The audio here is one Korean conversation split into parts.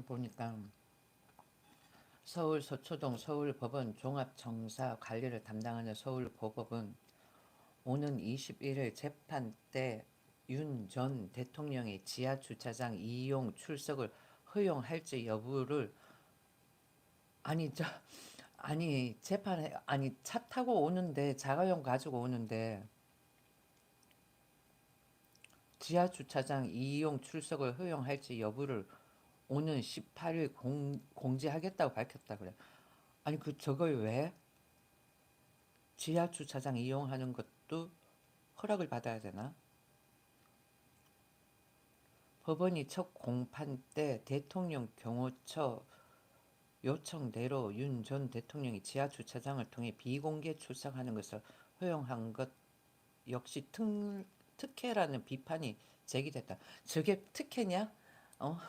보니까 서울 서초동 서울법원 종합청사 관리를 담당하는 서울고법은 오는 21일 재판 때 윤 전 대통령의 지하주차장 이용 출석을 허용할지 여부를 아니 저 아니 재판에 아니 차 타고 오는데 자가용 가지고 오는데 지하주차장 이용 출석을 허용할지 여부를 오는 18일 공지하겠다고 밝혔다 그래. 아니 그 저걸 왜 지하주차장 이용하는 것도 허락을 받아야 되나? 법원이 첫 공판 때 대통령 경호처 요청대로 윤 전 대통령이 지하주차장을 통해 비공개 출석하는 것을 허용한 것 역시 특혜라는 비판이 제기됐다. 저게 특혜냐?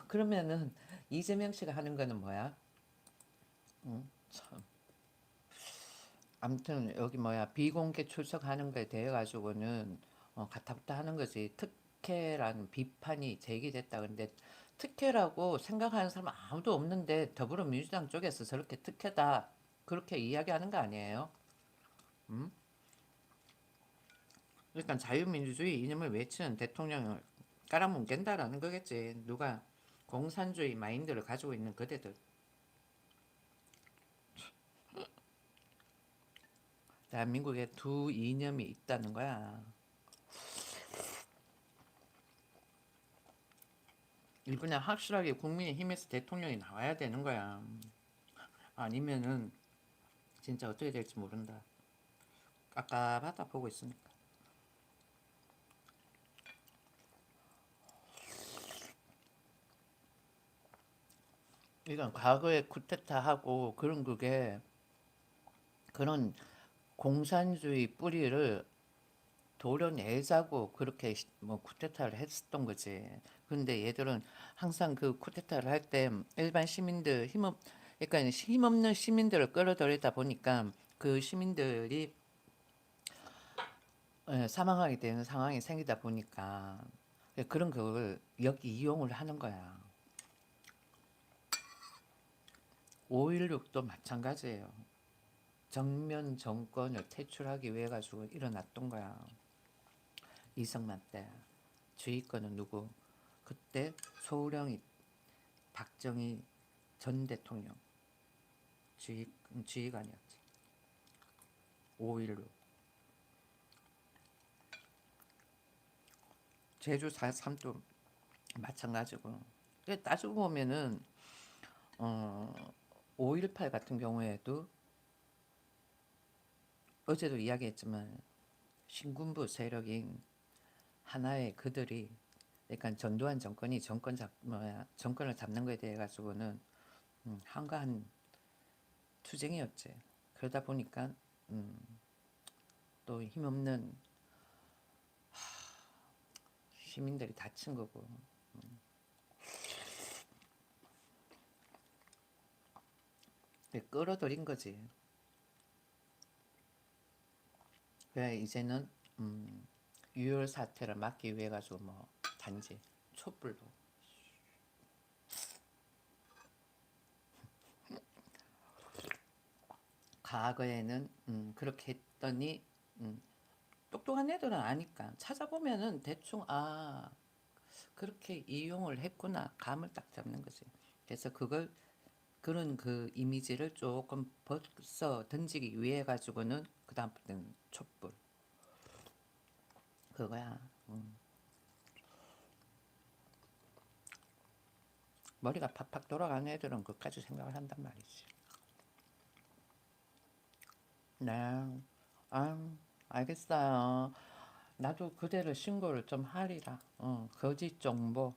그러면은 이재명 씨가 하는 거는 뭐야? 참. 아무튼 여기 뭐야 비공개 출석하는 거에 대해 가지고는 가타부타 하는 거지. 특혜라는 비판이 제기됐다. 근데 특혜라고 생각하는 사람 아무도 없는데 더불어민주당 쪽에서 저렇게 특혜다 그렇게 이야기하는 거 아니에요? 음? 그러니까 자유민주주의 이념을 외치는 대통령을 깔아뭉갠다라는 거겠지. 누가 공산주의 마인드를 가지고 있는 그대들. 대한민국에 두 이념이 있다는 거야. 이번에 확실하게 국민의힘에서 대통령이 나와야 되는 거야. 아니면은 진짜 어떻게 될지 모른다. 깝깝하다 보고 있으니까. 이건 과거에 쿠데타하고 그런 그게 그런 공산주의 뿌리를 도려내자고 그렇게 뭐 쿠데타를 했었던 거지. 근데 얘들은 항상 그 쿠데타를 할 때 일반 시민들 그러니까 힘없는 시민들을 끌어들이다 보니까 그 시민들이 사망하게 되는 상황이 생기다 보니까 그런 걸 이용을 하는 거야. 5.16도 마찬가지예요. 정면 정권을 퇴출하기 위해 가지고 일어났던 거야. 이승만 때. 주의권은 누구? 그때 소령이 박정희 전 대통령 지휘관이었지. 5.16 제주 4.3도 마찬가지고. 따지고 보면은 5.18 같은 경우에도 어제도 이야기했지만 신군부 세력인 하나의 그들이 그러니까 전두환 정권이 정권을 잡는 거에 대해 가지고는 한가한 투쟁이었지. 그러다 보니까 또 힘없는 시민들이 다친 거고. 끌어들인 거지. 그래 이제는 유혈 사태를 막기 위해 가지고 뭐 단지 촛불로 과거에는 그렇게 했더니 똑똑한 애들은 아니까 찾아보면은 대충 그렇게 이용을 했구나 감을 딱 잡는 거지. 그래서 그런 그 이미지를 조금 벗어 던지기 위해 가지고는 그 다음부터는 촛불 그거야. 머리가 팍팍 돌아가는 애들은 그까지 생각을 한단 말이지. 네, 아, 알겠어요. 나도 그대로 신고를 좀 하리라. 거짓 정보,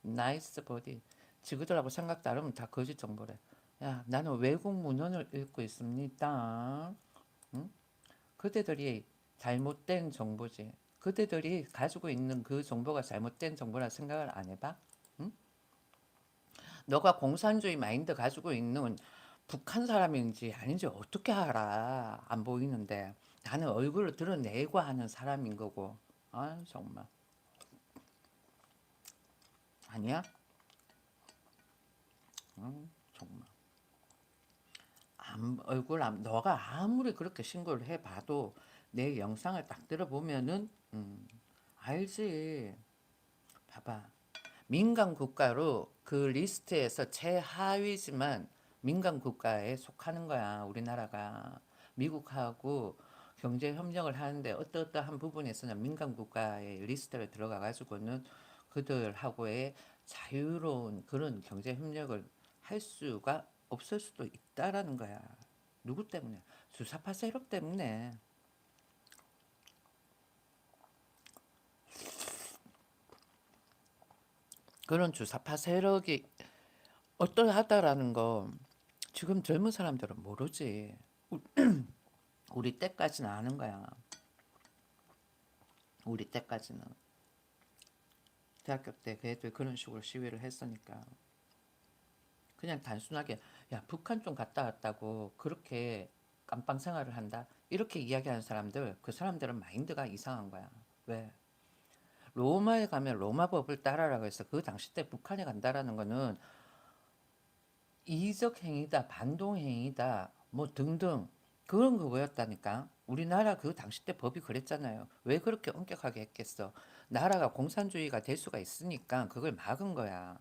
나이스 버디. 지그들하고 생각 다르면 다 거짓 정보래. 야, 나는 외국 문헌을 읽고 있습니다. 응? 그대들이 잘못된 정보지. 그대들이 가지고 있는 그 정보가 잘못된 정보라 생각을 안 해봐? 응? 너가 공산주의 마인드 가지고 있는 북한 사람인지 아닌지 어떻게 알아? 안 보이는데. 나는 얼굴을 드러내고 하는 사람인 거고. 정말. 아니야? 정말. 너가 아무리 그렇게 신고를 해봐도 내 영상을 딱 들어보면은 알지. 봐봐. 민간 국가로 그 리스트에서 최하위지만 민간 국가에 속하는 거야. 우리나라가 미국하고 경제 협력을 하는데 어떠한 부분에서는 민간 국가의 리스트를 들어가 가지고는 그들하고의 자유로운 그런 경제 협력을 할 수가 없을 수도 있다라는 거야. 누구 때문에? 주사파 세력 때문에. 그런 주사파 세력이 어떠하다라는 거 지금 젊은 사람들은 모르지. 우리 때까지는 아는 거야. 우리 때까지는. 대학교 때 그 애들 그런 식으로 시위를 했으니까. 그냥 단순하게 야 북한 좀 갔다 왔다고 그렇게 깜빵 생활을 한다. 이렇게 이야기하는 사람들 그 사람들은 마인드가 이상한 거야. 왜? 로마에 가면 로마 법을 따라라고 해서 그 당시 때 북한에 간다라는 거는 이적 행위다, 반동 행위다, 뭐 등등 그런 거였다니까. 우리나라 그 당시 때 법이 그랬잖아요. 왜 그렇게 엄격하게 했겠어? 나라가 공산주의가 될 수가 있으니까 그걸 막은 거야.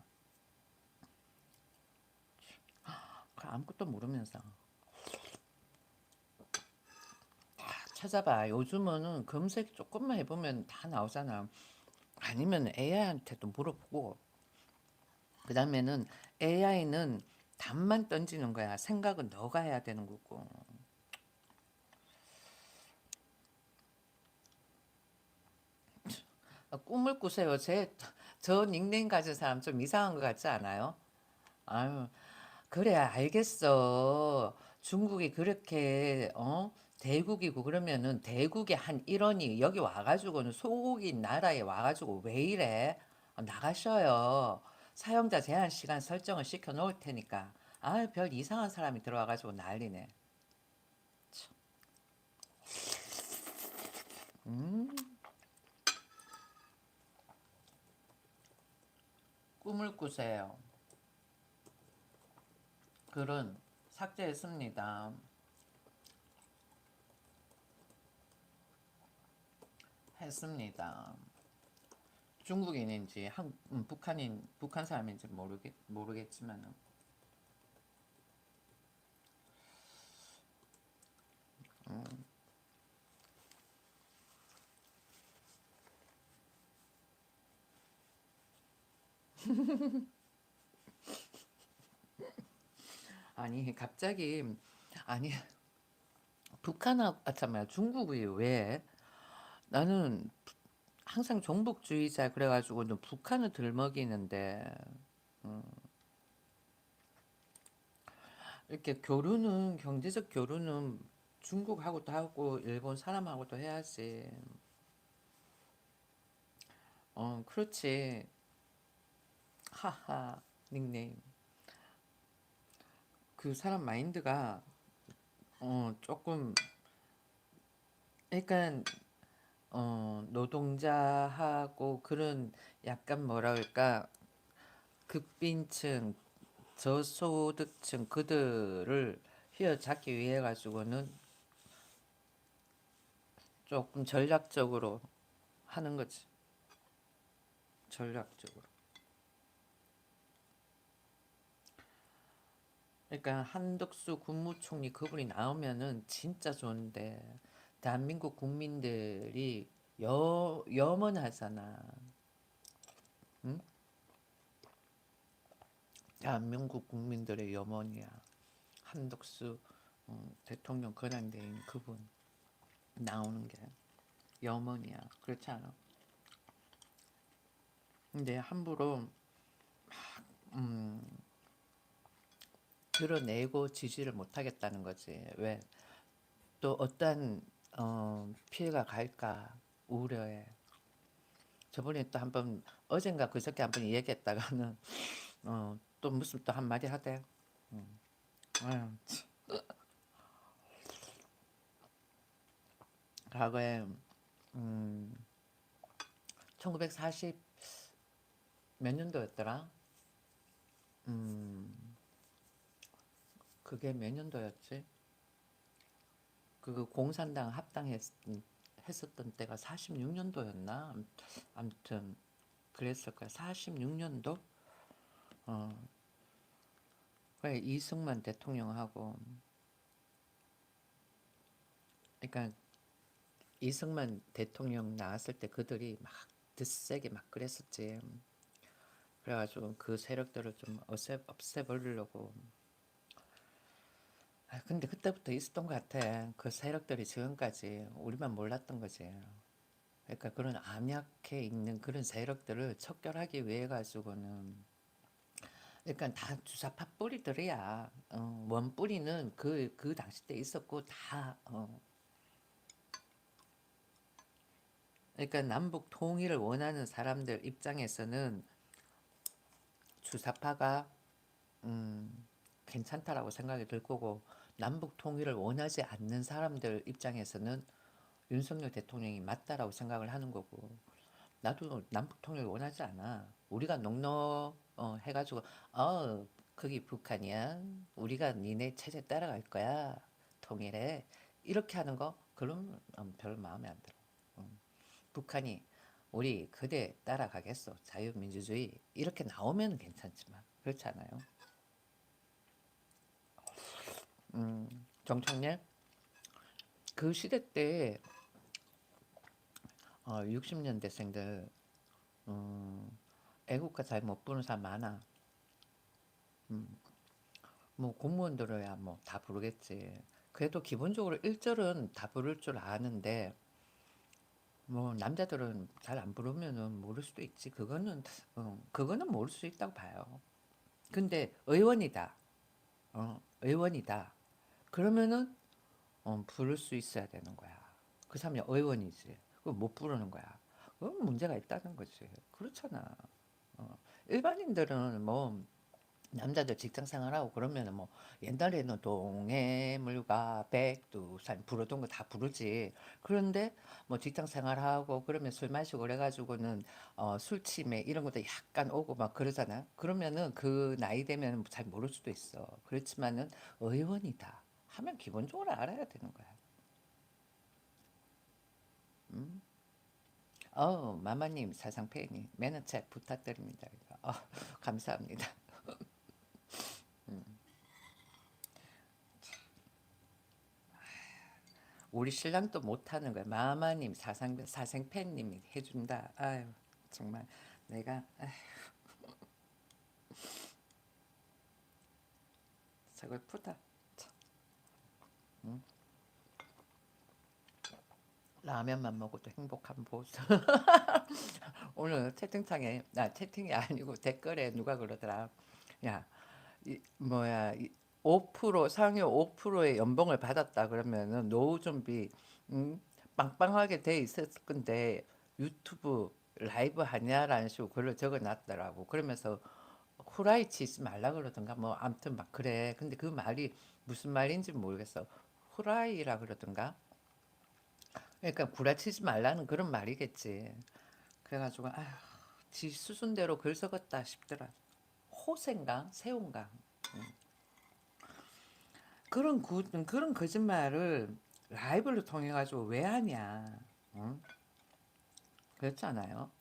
아무것도 모르면서. 찾아봐. 요즘은 검색 조금만 해보면 다 나오잖아. 아니면 AI한테도 물어보고. 그 다음에는 AI는 답만 던지는 거야. 생각은 너가 해야 되는 거고. 꿈을 꾸세요. 저 닉네임 가진 사람 좀 이상한 것 같지 않아요? 아유, 그래, 알겠어. 중국이 그렇게, 대국이고 그러면은 대국의 한 일원이 여기 와가지고는 소국인 나라에 와가지고 왜 이래? 나가셔요. 사용자 제한 시간 설정을 시켜 놓을 테니까. 아, 별 이상한 사람이 들어와가지고 난리네. 음, 꿈을 꾸세요. 글은 삭제했습니다. 했습니다. 중국인인지 북한 사람인지 모르겠지만은. 아니 갑자기 아니 잠깐만 중국이 왜 나는 항상 종북주의자 그래가지고는 북한을 들먹이는데 이렇게 교류는 경제적 교류는 중국하고도 하고 일본 사람하고도 해야지. 그렇지. 하하 닉네임. 그 사람 마인드가 조금 그러니까 노동자하고 그런 약간 뭐라 그럴까 극빈층 저소득층 그들을 휘어잡기 위해 가지고는 조금 전략적으로 하는 거지. 전략적으로. 그러니까 한덕수 국무총리 그분이 나오면은 진짜 좋은데 대한민국 국민들이 염원하잖아. 응? 대한민국 국민들의 염원이야. 한덕수 대통령 권한대행 그분 나오는 게 염원이야. 그렇지 않아? 근데 함부로 음, 드러내고 지지를 못하겠다는 거지. 왜? 또 어떤 피해가 갈까 우려해. 저번에 또 한번 어젠가 그저께 한번 얘기했다가는 또 무슨 또 한마디 하대. 아유, 과거에 음, 1940 몇 년도였더라? 그게 몇 년도였지? 그 공산당 했었던 때가 46년도였나? 아무튼 그랬을 거야. 46년도? 어, 그래, 이승만 대통령하고, 그러니까 이승만 대통령 나왔을 때 그들이 막 드세게 막 그랬었지. 그래가지고 그 세력들을 좀 없애버리려고. 아, 근데 그때부터 있었던 것 같아. 그 세력들이 지금까지 우리만 몰랐던 거지. 그러니까 그런 암약해 있는 그런 세력들을 척결하기 위해 가지고는, 그러니까 다 주사파 뿌리들이야. 원 뿌리는 그 당시 때 있었고 다. 그러니까 남북 통일을 원하는 사람들 입장에서는 주사파가 괜찮다라고 생각이 들 거고, 남북 통일을 원하지 않는 사람들 입장에서는 윤석열 대통령이 맞다라고 생각을 하는 거고, 나도 남북 통일 원하지 않아. 우리가 농노 해가지고 거기 북한이야. 우리가 니네 체제 따라갈 거야. 통일해. 이렇게 하는 거 그럼 별 마음에 안 들어. 북한이 우리 그대 따라가겠어. 자유민주주의 이렇게 나오면 괜찮지만 그렇지 않아요. 정청래 그 시대 때 60년대생들 애국가 잘 못 부르는 사람 많아. 뭐 공무원들이야 뭐 다 부르겠지. 그래도 기본적으로 1절은 다 부를 줄 아는데 뭐 남자들은 잘 안 부르면은 모를 수도 있지. 그거는 모를 수 있다고 봐요. 근데 의원이다. 의원이다. 그러면은 부를 수 있어야 되는 거야. 그 사람이 의원이지. 그거 못 부르는 거야. 그건 문제가 있다는 거지. 그렇잖아. 일반인들은 뭐 남자들 직장 생활하고 그러면은 뭐 옛날에는 동해물과 백두산 부르던 거 다 부르지. 그런데 뭐 직장 생활하고 그러면 술 마시고 그래가지고는 술 치매 이런 것도 약간 오고 막 그러잖아. 그러면은 그 나이 되면 잘 모를 수도 있어. 그렇지만은 의원이다 하면 기본적으로 알아야 되는 거야. 음? 마마님 사상팬이 매너책 부탁드립니다. 감사합니다. 우리 신랑도 못하는 거야. 마마님 사생팬님이 해준다. 아유 정말 내가 서글프다. 응? 라면만 먹어도 행복한 보수. 오늘 채팅창에 채팅이 아니고 댓글에 누가 그러더라. 야, 뭐야 5% 상여 5%의 연봉을 받았다 그러면은 노후 준비 빵빵하게 돼 있었을 건데 유튜브 라이브 하냐라는 식으로 글을 적어놨더라고. 그러면서 후라이 치지 말라 그러던가 뭐 아무튼 막 그래. 근데 그 말이 무슨 말인지 모르겠어. 후라이라 그러던가. 그러니까 구라치지 말라는 그런 말이겠지. 그래가지고 아휴 지 수순대로 글 적었다 싶더라. 호생강, 세운강. 그런 거짓말을 라이브를 통해 가지고 왜 하냐? 응? 그렇지 않아요?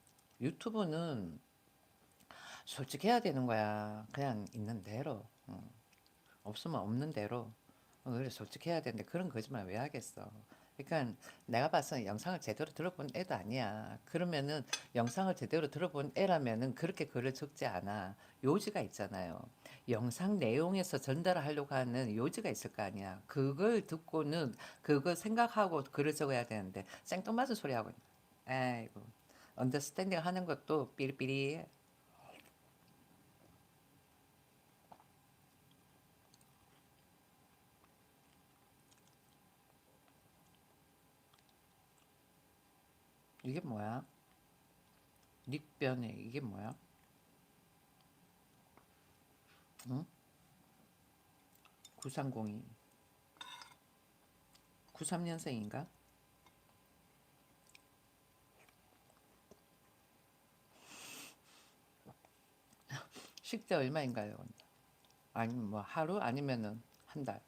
유튜브는 솔직해야 되는 거야. 그냥 있는 대로. 없으면 없는 대로. 그래 솔직해야 되는데 그런 거짓말 왜 하겠어? 그러니까 내가 봐서 영상을 제대로 들어본 애도 아니야. 그러면은 영상을 제대로 들어본 애라면은 그렇게 글을 적지 않아. 요지가 있잖아요. 영상 내용에서 전달하려고 하는 요지가 있을 거 아니야. 그걸 듣고는 그거 생각하고 글을 적어야 되는데 생뚱맞은 소리 하고 있네. 아이고 언더스탠딩 하는 것도 삐리삐리해. 이게 뭐야? 닉변에 이게 뭐야? 응? 9302 93년생인가? 식대 얼마인가요? 아니면 뭐 하루 아니면은 한 달.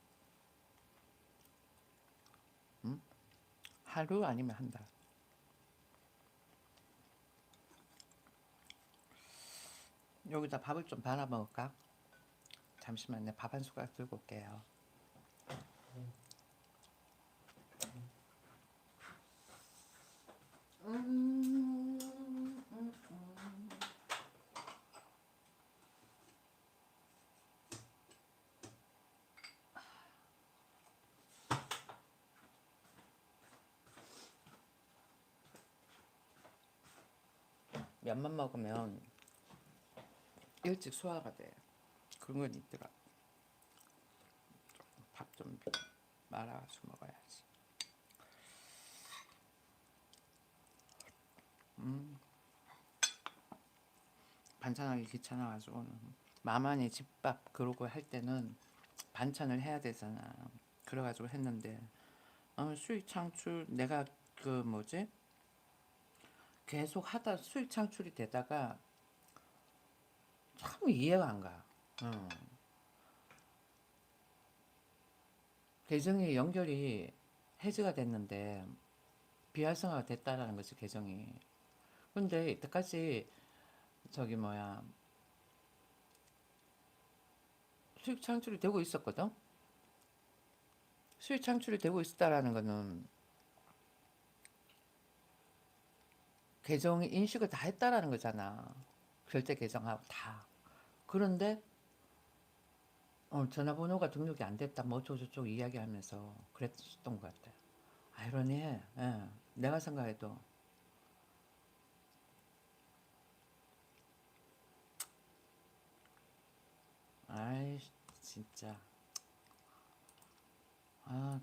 응? 하루 아니면 한 달. 여기다 밥을 좀 말아 먹을까? 잠시만, 내 밥 한 숟가락 들고 올게요. 면만 먹으면 일찍 소화가 돼. 그런 건 있더라. 밥 좀 말아가지고 먹어야지. 반찬하기 귀찮아가지고는 마만이 집밥 그러고 할 때는 반찬을 해야 되잖아. 그래가지고 했는데 수익 창출 내가 그 뭐지 계속 하다 수익 창출이 되다가 참 이해가 안 가. 계정이 연결이 해지가 됐는데 비활성화가 됐다라는 거지 계정이. 근데 이때까지 저기 뭐야 수익 창출이 되고 있었거든. 수익 창출이 되고 있었다라는 거는 계정이 인식을 다 했다라는 거잖아. 결제 계정하고 다. 그런데 전화번호가 등록이 안 됐다 뭐 어쩌고저쩌고 이야기하면서 그랬었던 것 같아. 아이러니해. 예. 내가 생각해도 아이 진짜 아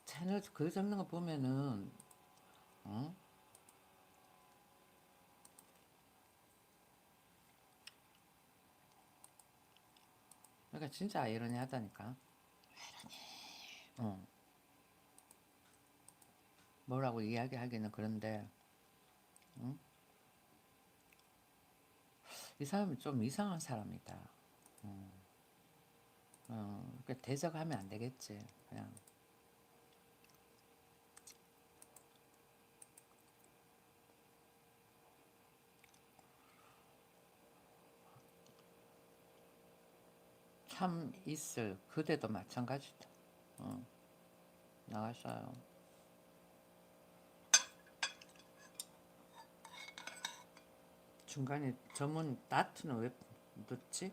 채널 글 잡는 거 보면은 어? 그러니까 진짜 아이러니하다니까. 어. 뭐라고 이야기하기는 그런데 이 사람은 좀 이상한 사람이다. 그러니까 대적하면 안 되겠지. 그냥 참 있을 그대도 마찬가지다. 나가셔요. 중간에 점은 다트는 왜 넣지?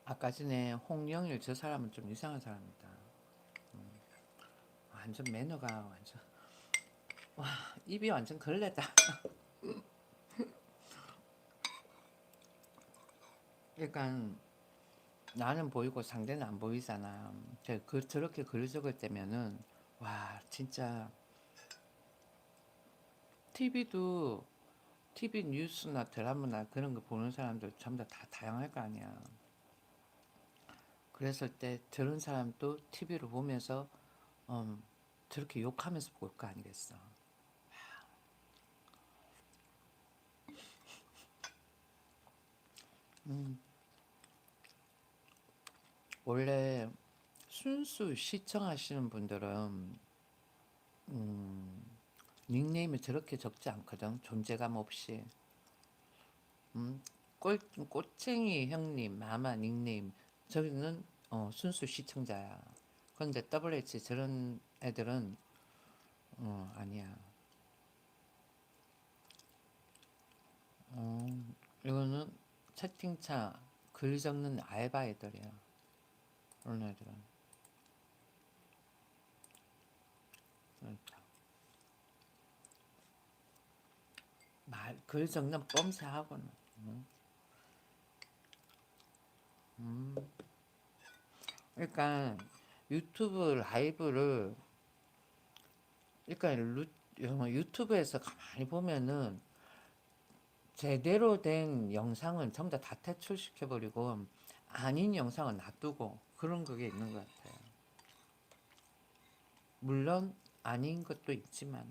아까 전에 홍영일 저 사람은 좀 이상한 사람이다. 완전 매너가 완전 와 입이 완전 걸레다. 그러니까 나는 보이고 상대는 안 보이잖아. 저렇게 글 적을 때면은 와 진짜 TV도 TV 뉴스나 드라마나 그런 거 보는 사람들 전부 다 다양할 거 아니야. 그랬을 때 저런 사람도 TV를 보면서 음, 저렇게 욕하면서 볼 거 아니겠어. 원래 순수 시청하시는 분들은 닉네임을 저렇게 적지 않거든. 존재감 없이. 음, 꼬챙이 형님, 마마 닉네임. 저기는 순수 시청자야. 그런데 WH 저런 애들은 아니야. 이거는 채팅창 글 적는 알바 애들이야. 그런 애들은. 그러니까. 글 적는 뻔세하고는. 그러니까 유튜브 라이브를 그러니까 유튜브에서 가만히 보면은 제대로 된 영상은 전부 다 퇴출시켜버리고 아닌 영상은 놔두고 그런 그게 있는 것 같아요. 물론 아닌 것도 있지만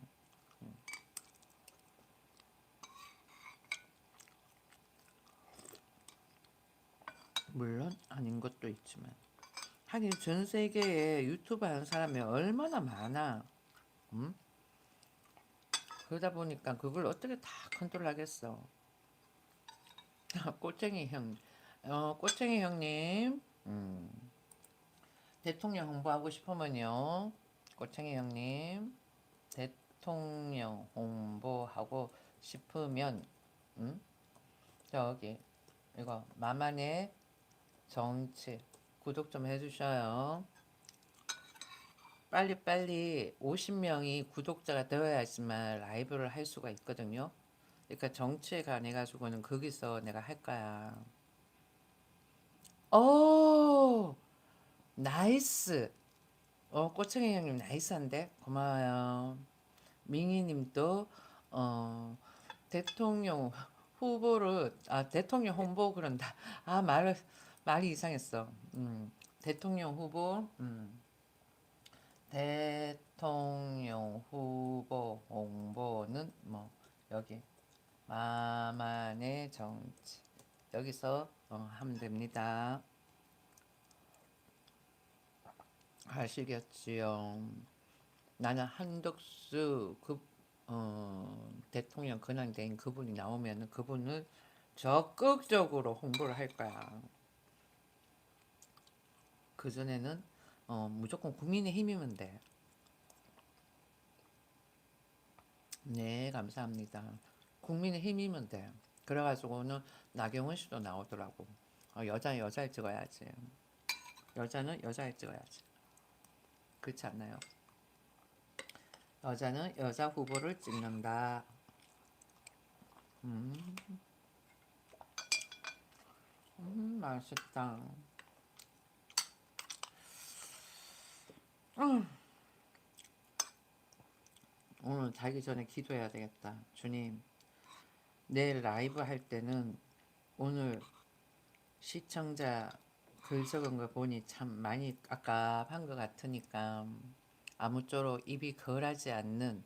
물론 아닌 것도 있지만 하긴 전 세계에 유튜브 하는 사람이 얼마나 많아. 음? 그러다 보니까 그걸 어떻게 다 컨트롤하겠어. 꼬챙이 형, 꼬챙이 형님, 대통령 홍보하고 싶으면요. 꼬챙이 형님, 대통령 홍보하고 싶으면, 음? 저기, 이거, 마만의 정치, 구독 좀 해주셔요. 빨리빨리 50명이 구독자가 되어야지만 라이브를 할 수가 있거든요. 그러니까 정치에 관해 가지고는 거기서 내가 할 거야. 오, 나이스. 꼬챙이 형님 나이스한데? 고마워요. 민희님도 대통령 후보를 대통령 홍보 그런다. 말이 이상했어. 대통령 후보, 대통령 후보 홍보는 뭐 여기 마만의 정치 여기서 하면 됩니다. 아시겠지요? 나는 한덕수 대통령 근황된 그분이 나오면 그분을 적극적으로 홍보를 할 거야. 그 전에는 무조건 국민의힘이면 돼. 네, 감사합니다. 국민의힘이면 돼. 그래가지고는 나경원 씨도 나오더라고. 여자에 찍어야지. 여자는 여자에 찍어야지. 그렇지 않나요? 여자는 여자 후보를 찍는다. 음, 맛있다. 오늘 자기 전에 기도해야 되겠다. 주님, 내일 라이브 할 때는 오늘 시청자 글 적은 거 보니 참 많이 깝깝한 것 같으니까 아무쪼록 입이 거하지 않는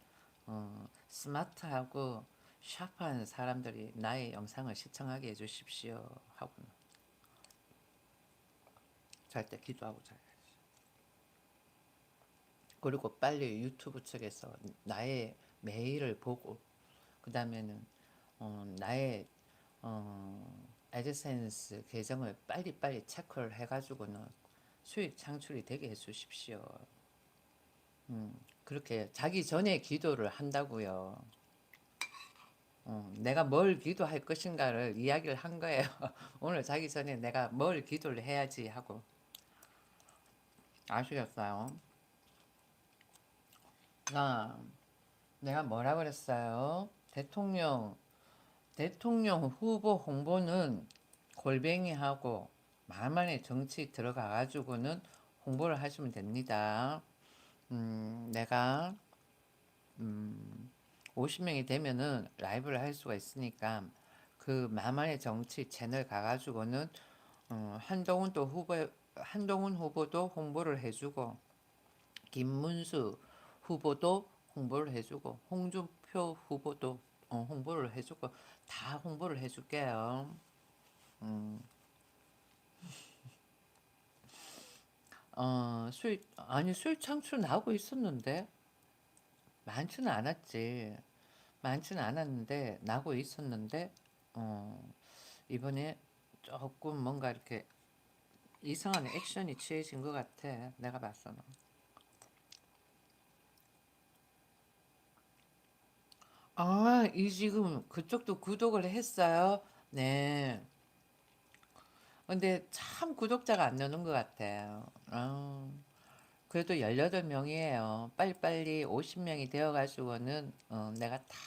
스마트하고 샤프한 사람들이 나의 영상을 시청하게 해주십시오 하고 잘 때 기도하고 자요. 그리고 빨리 유튜브 측에서 나의 메일을 보고 그 다음에는 나의 애드센스 계정을 빨리빨리 체크를 해가지고는 수익 창출이 되게 해주십시오. 그렇게 자기 전에 기도를 한다고요. 내가 뭘 기도할 것인가를 이야기를 한 거예요. 오늘 자기 전에 내가 뭘 기도를 해야지 하고. 아시겠어요? 아, 내가 뭐라 그랬어요? 대통령 후보 홍보는 골뱅이하고 만만의 정치 들어가가지고는 홍보를 하시면 됩니다. 내가 50명이 되면은 라이브를 할 수가 있으니까 그 만만의 정치 채널 가가지고는 한동훈 후보도 홍보를 해주고 김문수 후보도 홍보를 해주고 홍준표 후보도 홍보를 해주고 다 홍보를 해줄게요. 수익 창출 나오고 있었는데 많지는 않았지. 많지는 않았는데 나고 있었는데 이번에 조금 뭔가 이렇게 이상한 액션이 취해진 것 같아. 내가 봤어는. 이 지금 그쪽도 구독을 했어요. 네. 근데 참 구독자가 안 느는 것 같아요. 그래도 18명이에요. 빨리빨리 50명이 되어가지고는 내가 다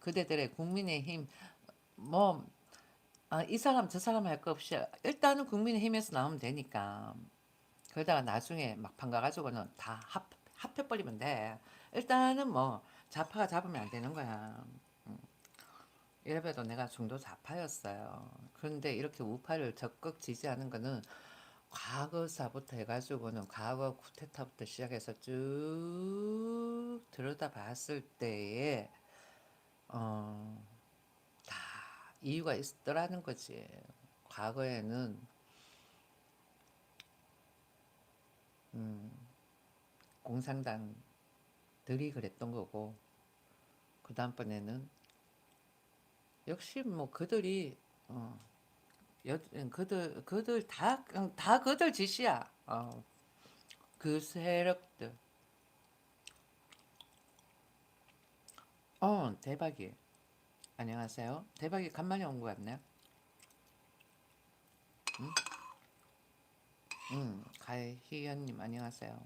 그대들의 국민의힘 뭐 이 사람 저 사람 할 거 없이 일단은 국민의힘에서 나오면 되니까 그러다가 나중에 막판 가가지고는 다 합해버리면 돼. 일단은 뭐 좌파가 잡으면 안 되는 거야. 이래봬도 내가 중도 좌파였어요. 그런데 이렇게 우파를 적극 지지하는 거는 과거사부터 해가지고는 과거 쿠데타부터 시작해서 쭉 들여다봤을 때에 어, 다 이유가 있더라는 거지. 과거에는 음, 공산당들이 그랬던 거고 그 다음번에는 역시 뭐 그들이 어, 그들 다 그들 짓이야. 그 세력들. 대박이. 안녕하세요. 대박이 간만에 온 것 같네. 가희연님 안녕하세요.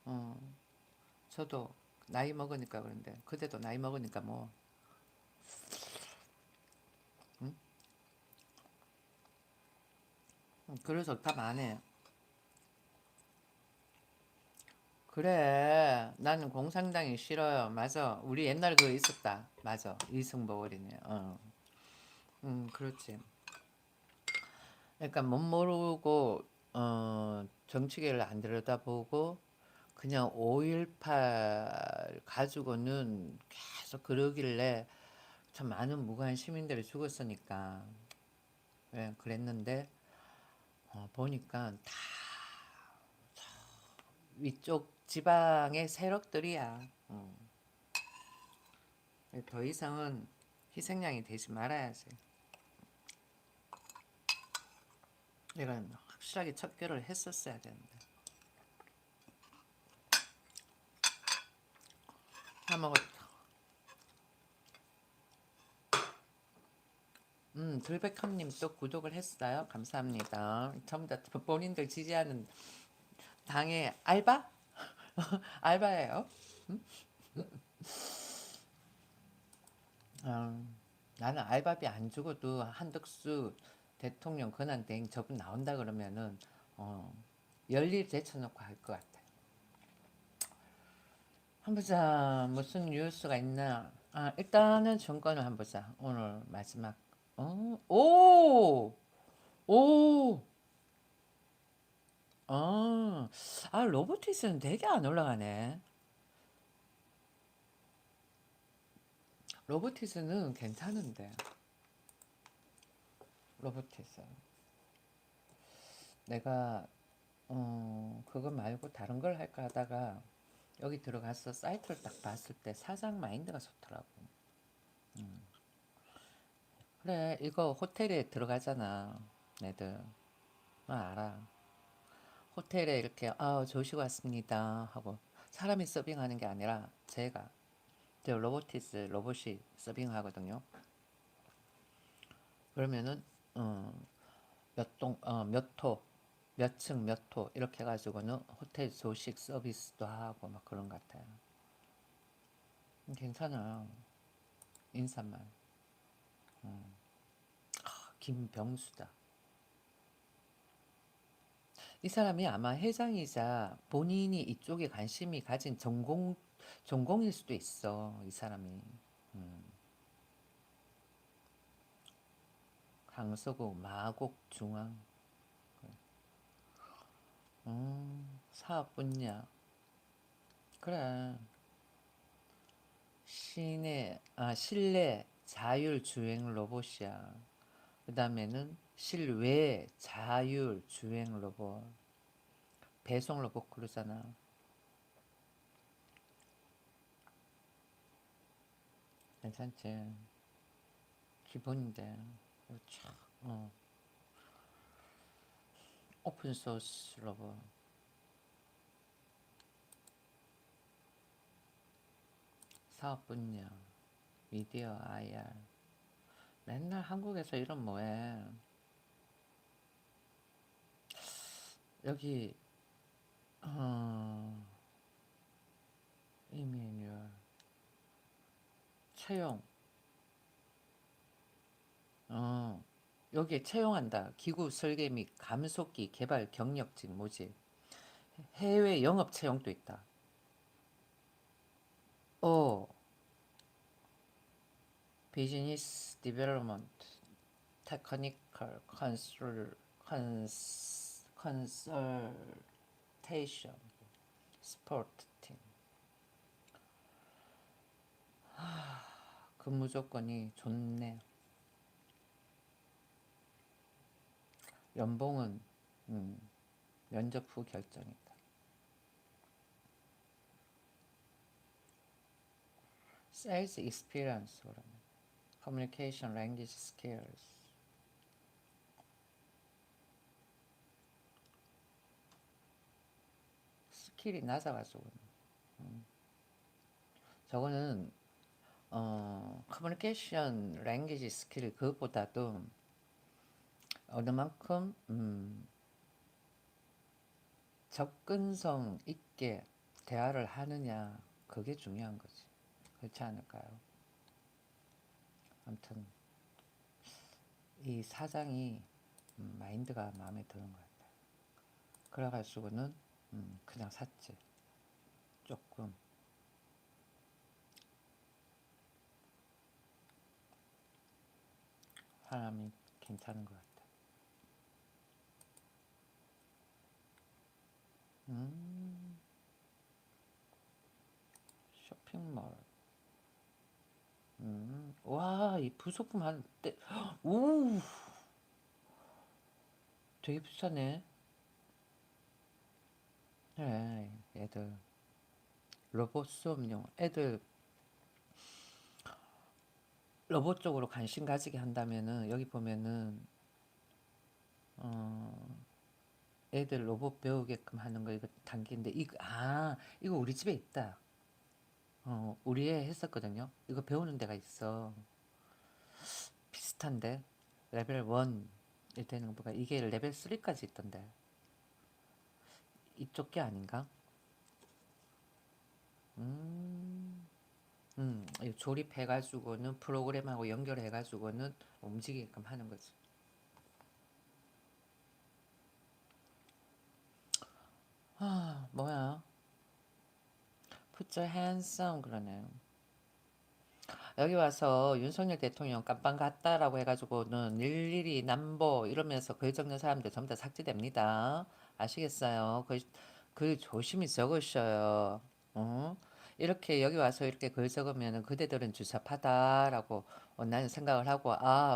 어, 저도 나이 먹으니까 그런데 그때도 나이 먹으니까 뭐 음? 그래서 답 안 해. 그래 나는 공산당이 싫어요. 맞아. 우리 옛날에 그거 있었다. 맞아. 이승복 어린이. 그렇지. 그러니까 못 모르고 정치계를 안 들여다보고 그냥 5.18 가지고는 계속 그러길래 참 많은 무고한 시민들이 죽었으니까 그랬는데 보니까 다 위쪽 지방의 세력들이야. 더 이상은 희생양이 되지 말아야지. 내가 확실하게 척결을 했었어야 되는데. 다 먹었다. 들백함님 또 구독을 했어요. 감사합니다. 전부 다 본인들 지지하는 당의 알바? 알바예요. 나는 알바비 안 주고도 한덕수 대통령 권한대행 저분 나온다 그러면은 열일 제쳐놓고 할 것 같아. 한번 보자. 무슨 뉴스가 있나? 일단은 정권을 한번 보자. 오늘 마지막. 오! 오! 로보티스는 되게 안 올라가네. 로보티스는 괜찮은데. 로보티스. 내가 그거 말고 다른 걸 할까 하다가 여기 들어가서 사이트를 딱 봤을 때 사장 마인드가 좋더라고. 그래, 이거 호텔에 들어가잖아. 애들. 알아. 호텔에 이렇게 조식 왔습니다 하고 사람이 서빙하는 게 아니라 제 로보티스 로봇이 서빙하거든요. 그러면은 몇 호, 몇 층, 몇 호 이렇게 해가지고는 호텔 조식 서비스도 하고 막 그런 것 같아요. 괜찮아요. 인사말. 김병수다. 이 사람이 아마 회장이자 본인이 이쪽에 관심이 가진 전공일 수도 있어. 이 사람이. 강서구 마곡 중앙. 사업 분야. 그래. 실내 자율 주행 로봇이야. 그 다음에는 실외 자율 주행 로봇. 배송 로봇 그러잖아. 괜찮지. 기본인데. 참, 오픈 소스 로봇. 사업 분야. 미디어 IR. 맨날 한국에서 이런 뭐해. 여기 어, 이메뉴얼 채용 여기에 채용한다. 기구 설계 및 감속기 개발 경력직 모집. 해외 영업 채용도 있다. 오, 비즈니스 디벨롭먼트, 테크니컬 컨설테이션, 스포트 팀. 근무 조건이 좋네. 연봉은 음, 면접 후 결정이다. Sales experience 그러면 communication language skills 스킬이 낮아가지고 저거는 커뮤니케이션 랭귀지 스킬 그것보다도 어느 만큼 접근성 있게 대화를 하느냐 그게 중요한 거지. 그렇지 않을까요? 아무튼 이 사장이 마인드가 마음에 드는 것 같아. 그래가지고는 그냥 샀지. 조금 사람이 괜찮은 것 같아. 음, 쇼핑몰. 와, 이 부속품 한 때, 오, 되게 비싸네. 그래, 애들 로봇 수업용, 애들 로봇 쪽으로 관심 가지게 한다면은 여기 보면은 어, 애들 로봇 배우게끔 하는 거 이거 단계인데 이거 우리 집에 있다. 우리 애 했었거든요. 이거 배우는 데가 있어. 비슷한데 레벨 1일 되는 거보다 이게 레벨 3까지 있던데 이쪽 게 아닌가? 이거 조립해가지고는 프로그램하고 연결해가지고는 움직이게끔 하는 거지. 뭐야? Put your hands on 그러네. 여기 와서 윤석열 대통령 깜빵 갔다라고 해가지고는 일일이 남보 이러면서 글 적는 사람들 전부 다 삭제됩니다. 아시겠어요? 그 조심히 적으셔요. 어? 이렇게 여기 와서 이렇게 글 적으면 그대들은 주사파다라고 나는 생각을 하고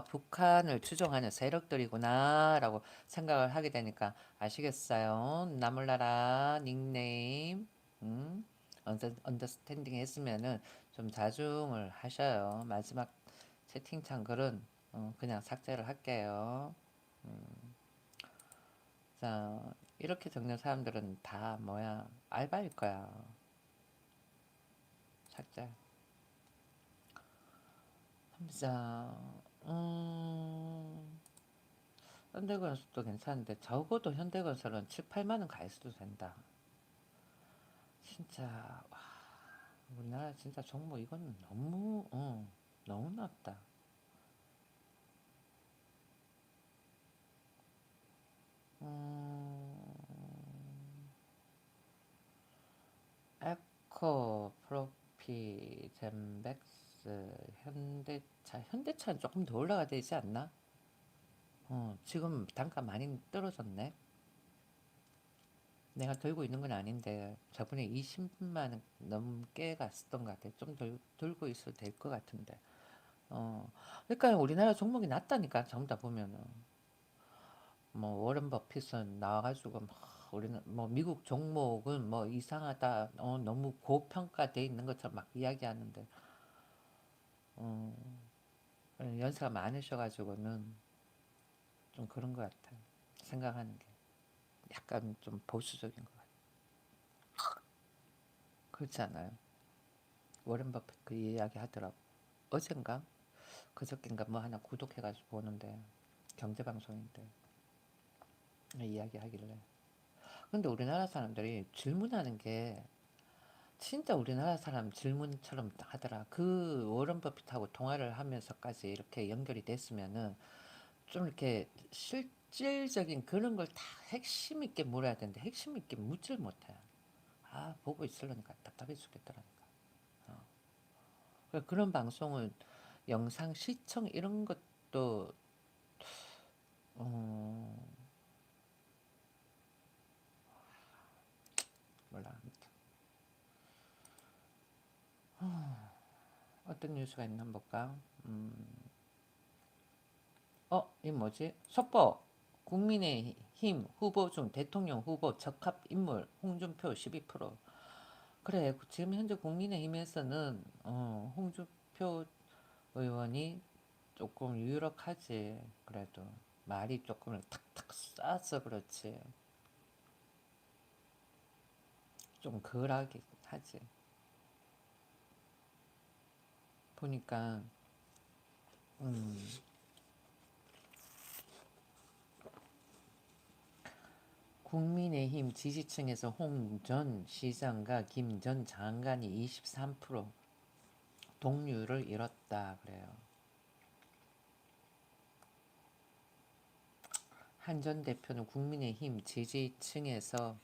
북한을 추종하는 세력들이구나라고 생각을 하게 되니까 아시겠어요? 나몰라라 닉네임 언더스탠딩 했으면은 좀 자중을 하셔요. 마지막 채팅창 글은 그냥 삭제를 할게요. 자, 이렇게 적는 사람들은 다 뭐야 알바일 거야. 삭제. 자, 현대건설도 괜찮은데 적어도 현대건설은 7, 8만 원 가있어도 된다. 진짜 와, 우리나라 진짜 정보 이건 너무 너무 낮다. 에코, 프로피, 젠백스, 현대차는 조금 더 올라가야 되지 않나? 지금 단가 많이 떨어졌네. 내가 들고 있는 건 아닌데 저번에 20만 원 넘게 갔었던 것 같아. 좀 들고 있어도 될 것 같은데. 그러니까 우리나라 종목이 낮다니까 전부 다 보면은 뭐 워런 버핏은 나와가지고 우리는 뭐 미국 종목은 뭐 이상하다, 너무 고평가돼 있는 것처럼 막 이야기하는데 어, 연세가 많으셔가지고는 좀 그런 것 같아. 생각하는 게 약간 좀 보수적인 것 같아. 그렇지 않아요? 워런 버핏 그 이야기 하더라고. 어젠가 그저께인가 뭐 하나 구독해가지고 보는데 경제방송인데 이야기 하길래. 근데 우리나라 사람들이 질문하는 게 진짜 우리나라 사람 질문처럼 하더라. 그 워런 버핏하고 통화를 하면서까지 이렇게 연결이 됐으면은 좀 이렇게 실질적인 그런 걸 다 핵심 있게 물어야 되는데 핵심 있게 묻질 못해. 보고 있으려니까 답답해 죽겠더라니까. 그런 방송은 영상 시청 이런 것도 어, 몰라. 어떤 뉴스가 있나 한번 볼까? 이 뭐지? 속보 국민의힘 후보 중 대통령 후보 적합 인물 홍준표 12%. 그래, 지금 현재 국민의힘에서는 홍준표 의원이 조금 유력하지. 그래도 말이 조금 탁탁 쏴서 그렇지. 좀 덜하게 하지. 보니까 음, 국민의힘 지지층에서 홍 전 시장과 김 전 장관이 23% 동률을 이뤘다 그래요. 한 전 대표는 국민의힘 지지층에서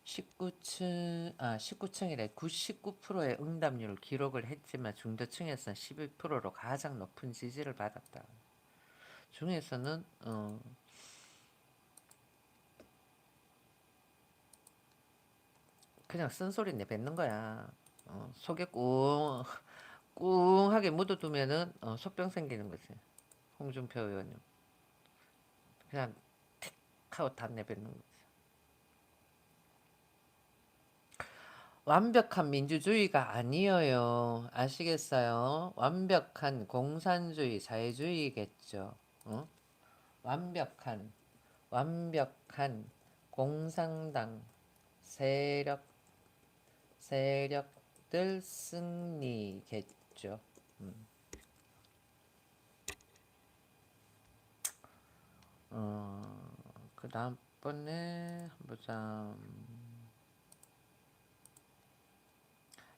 19층이래 99%의 응답률을 기록을 했지만 중도층에서는 11%로 가장 높은 지지를 받았다. 중에서는 그냥 쓴소리 내뱉는 거야. 속에 꿍하게 묻어두면은 속병 생기는 거지. 홍준표 의원님 그냥 틱 하고 다 내뱉는 거지. 완벽한 민주주의가 아니에요. 아시겠어요? 완벽한 공산주의, 자유주의겠죠. 어? 완벽한, 완벽한 공산당 세력, 세력들 승리겠죠. 음. 그 다음번에 보자.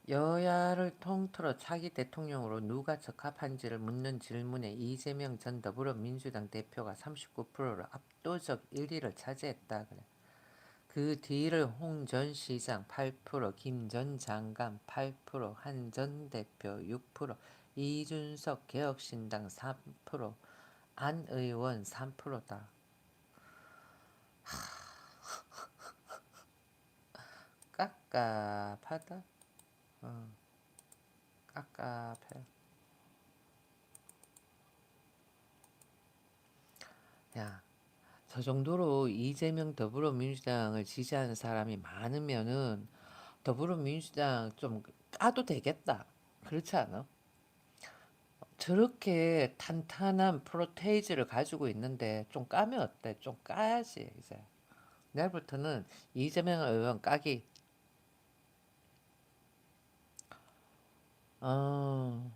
여야를 통틀어 차기 대통령으로 누가 적합한지를 묻는 질문에 이재명 전 더불어민주당 대표가 39%로 압도적 1위를 차지했다 그래. 그 뒤를 홍 전 시장 8%, 김 전 장관 8%, 한 전 대표 6%, 이준석 개혁신당 3%, 안 의원 3%다. 깝깝하다. 어, 깝깝해. 야, 저 정도로 이재명 더불어민주당을 지지하는 사람이 많으면은 더불어민주당 좀 까도 되겠다. 그렇지 않아? 저렇게 탄탄한 프로테이지를 가지고 있는데 좀 까면 어때? 좀 까야지 이제. 내일부터는 이재명 의원 까기. 어,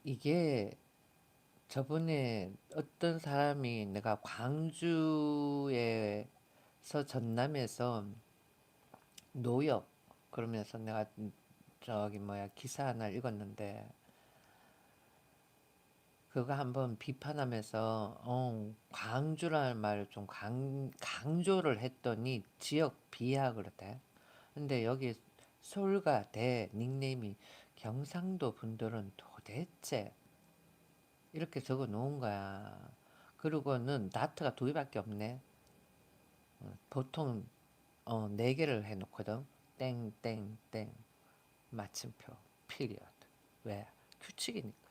이게 저번에 어떤 사람이 내가 광주에서 전남에서 노역 그러면서 내가 저기 뭐야 기사 하나 읽었는데 그거 한번 비판하면서 광주라는 말을 좀 강조를 했더니 지역 비하 그러대. 근데 여기 서울과 대 닉네임이 경상도 분들은 도대체 이렇게 적어 놓은 거야. 그리고는 나트가 두 개밖에 없네. 보통 네 개를 해놓거든. 땡땡땡 마침표 피리어드. 왜? 규칙이니까.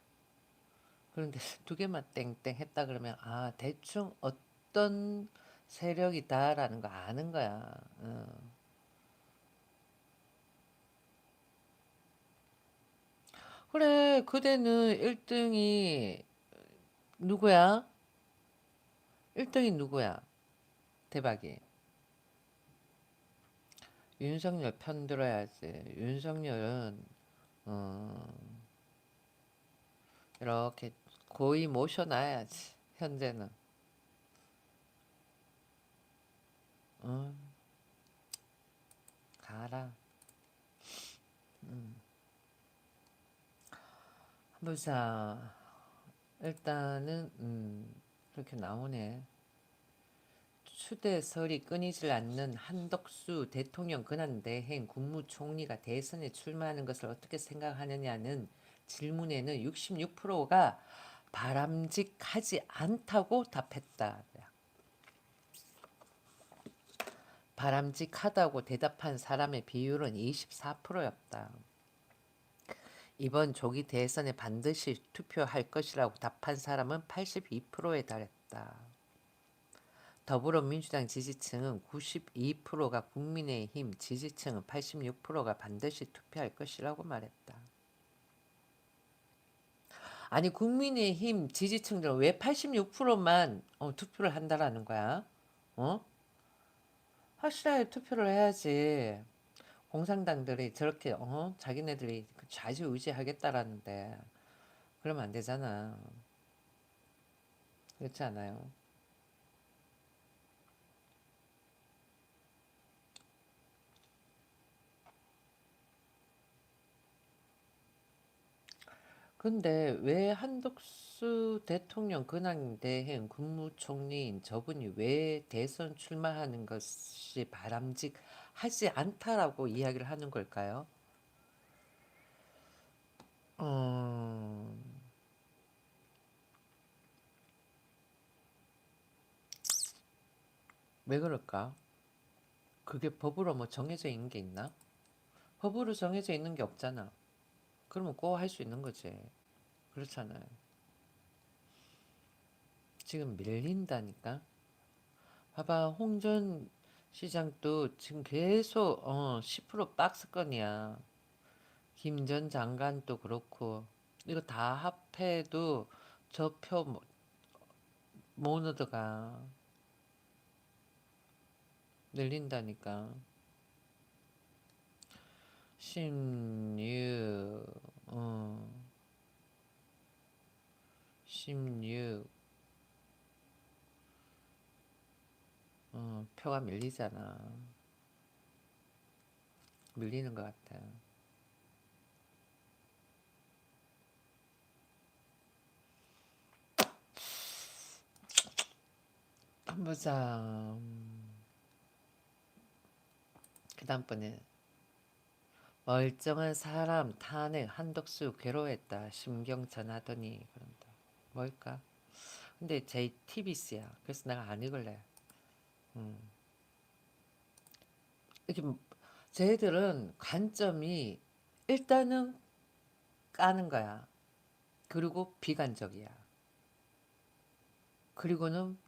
그런데 두 개만 땡땡 했다 그러면 아 대충 어떤 세력이다라는 거 아는 거야. 그래 그대는 1등이 누구야? 1등이 누구야? 대박이. 윤석열 편 들어야지. 윤석열은 어, 이렇게 고이 모셔놔야지. 현재는. 어, 가라. 보자. 일단은 그렇게 나오네. 추대설이 끊이질 않는 한덕수 대통령 권한대행 국무총리가 대선에 출마하는 것을 어떻게 생각하느냐는 질문에는 66%가 바람직하지 않다고 답했다. 바람직하다고 대답한 사람의 비율은 24%였다. 이번 조기 대선에 반드시 투표할 것이라고 답한 사람은 82%에 달했다. 더불어민주당 지지층은 92%가, 국민의힘 지지층은 86%가 반드시 투표할 것이라고 말했다. 아니 국민의힘 지지층들은 왜 86%만 투표를 한다라는 거야? 어? 확실하게 투표를 해야지. 공산당들이 저렇게 자기네들이 좌지우지하겠다라는데 그러면 안 되잖아. 그렇지 않아요? 근데 왜 한덕수 대통령 근황대행 국무총리인 저분이 왜 대선 출마하는 것이 바람직하지 않다라고 이야기를 하는 걸까요? 음, 왜 그럴까? 그게 법으로 뭐 정해져 있는 게 있나? 법으로 정해져 있는 게 없잖아. 그러면 꼭 할 수 있는 거지. 그렇잖아요. 지금 밀린다니까? 봐봐, 홍준 시장도 지금 계속 10% 박스권이야. 김 전 장관도 그렇고 이거 다 합해도 저 표 못 얻어가. 늘린다니까. 16 16 표가 밀리잖아. 밀리는 것 같아. 한번 보자. 그 다음번에 멀쩡한 사람 탄핵 한덕수 괴로워했다. 심경 전하더니 그런다. 뭘까? 근데 JTBC야. 그래서 내가 안 읽을래. 음. 이렇게 쟤들은 관점이 일단은 까는 거야. 그리고 비관적이야. 그리고는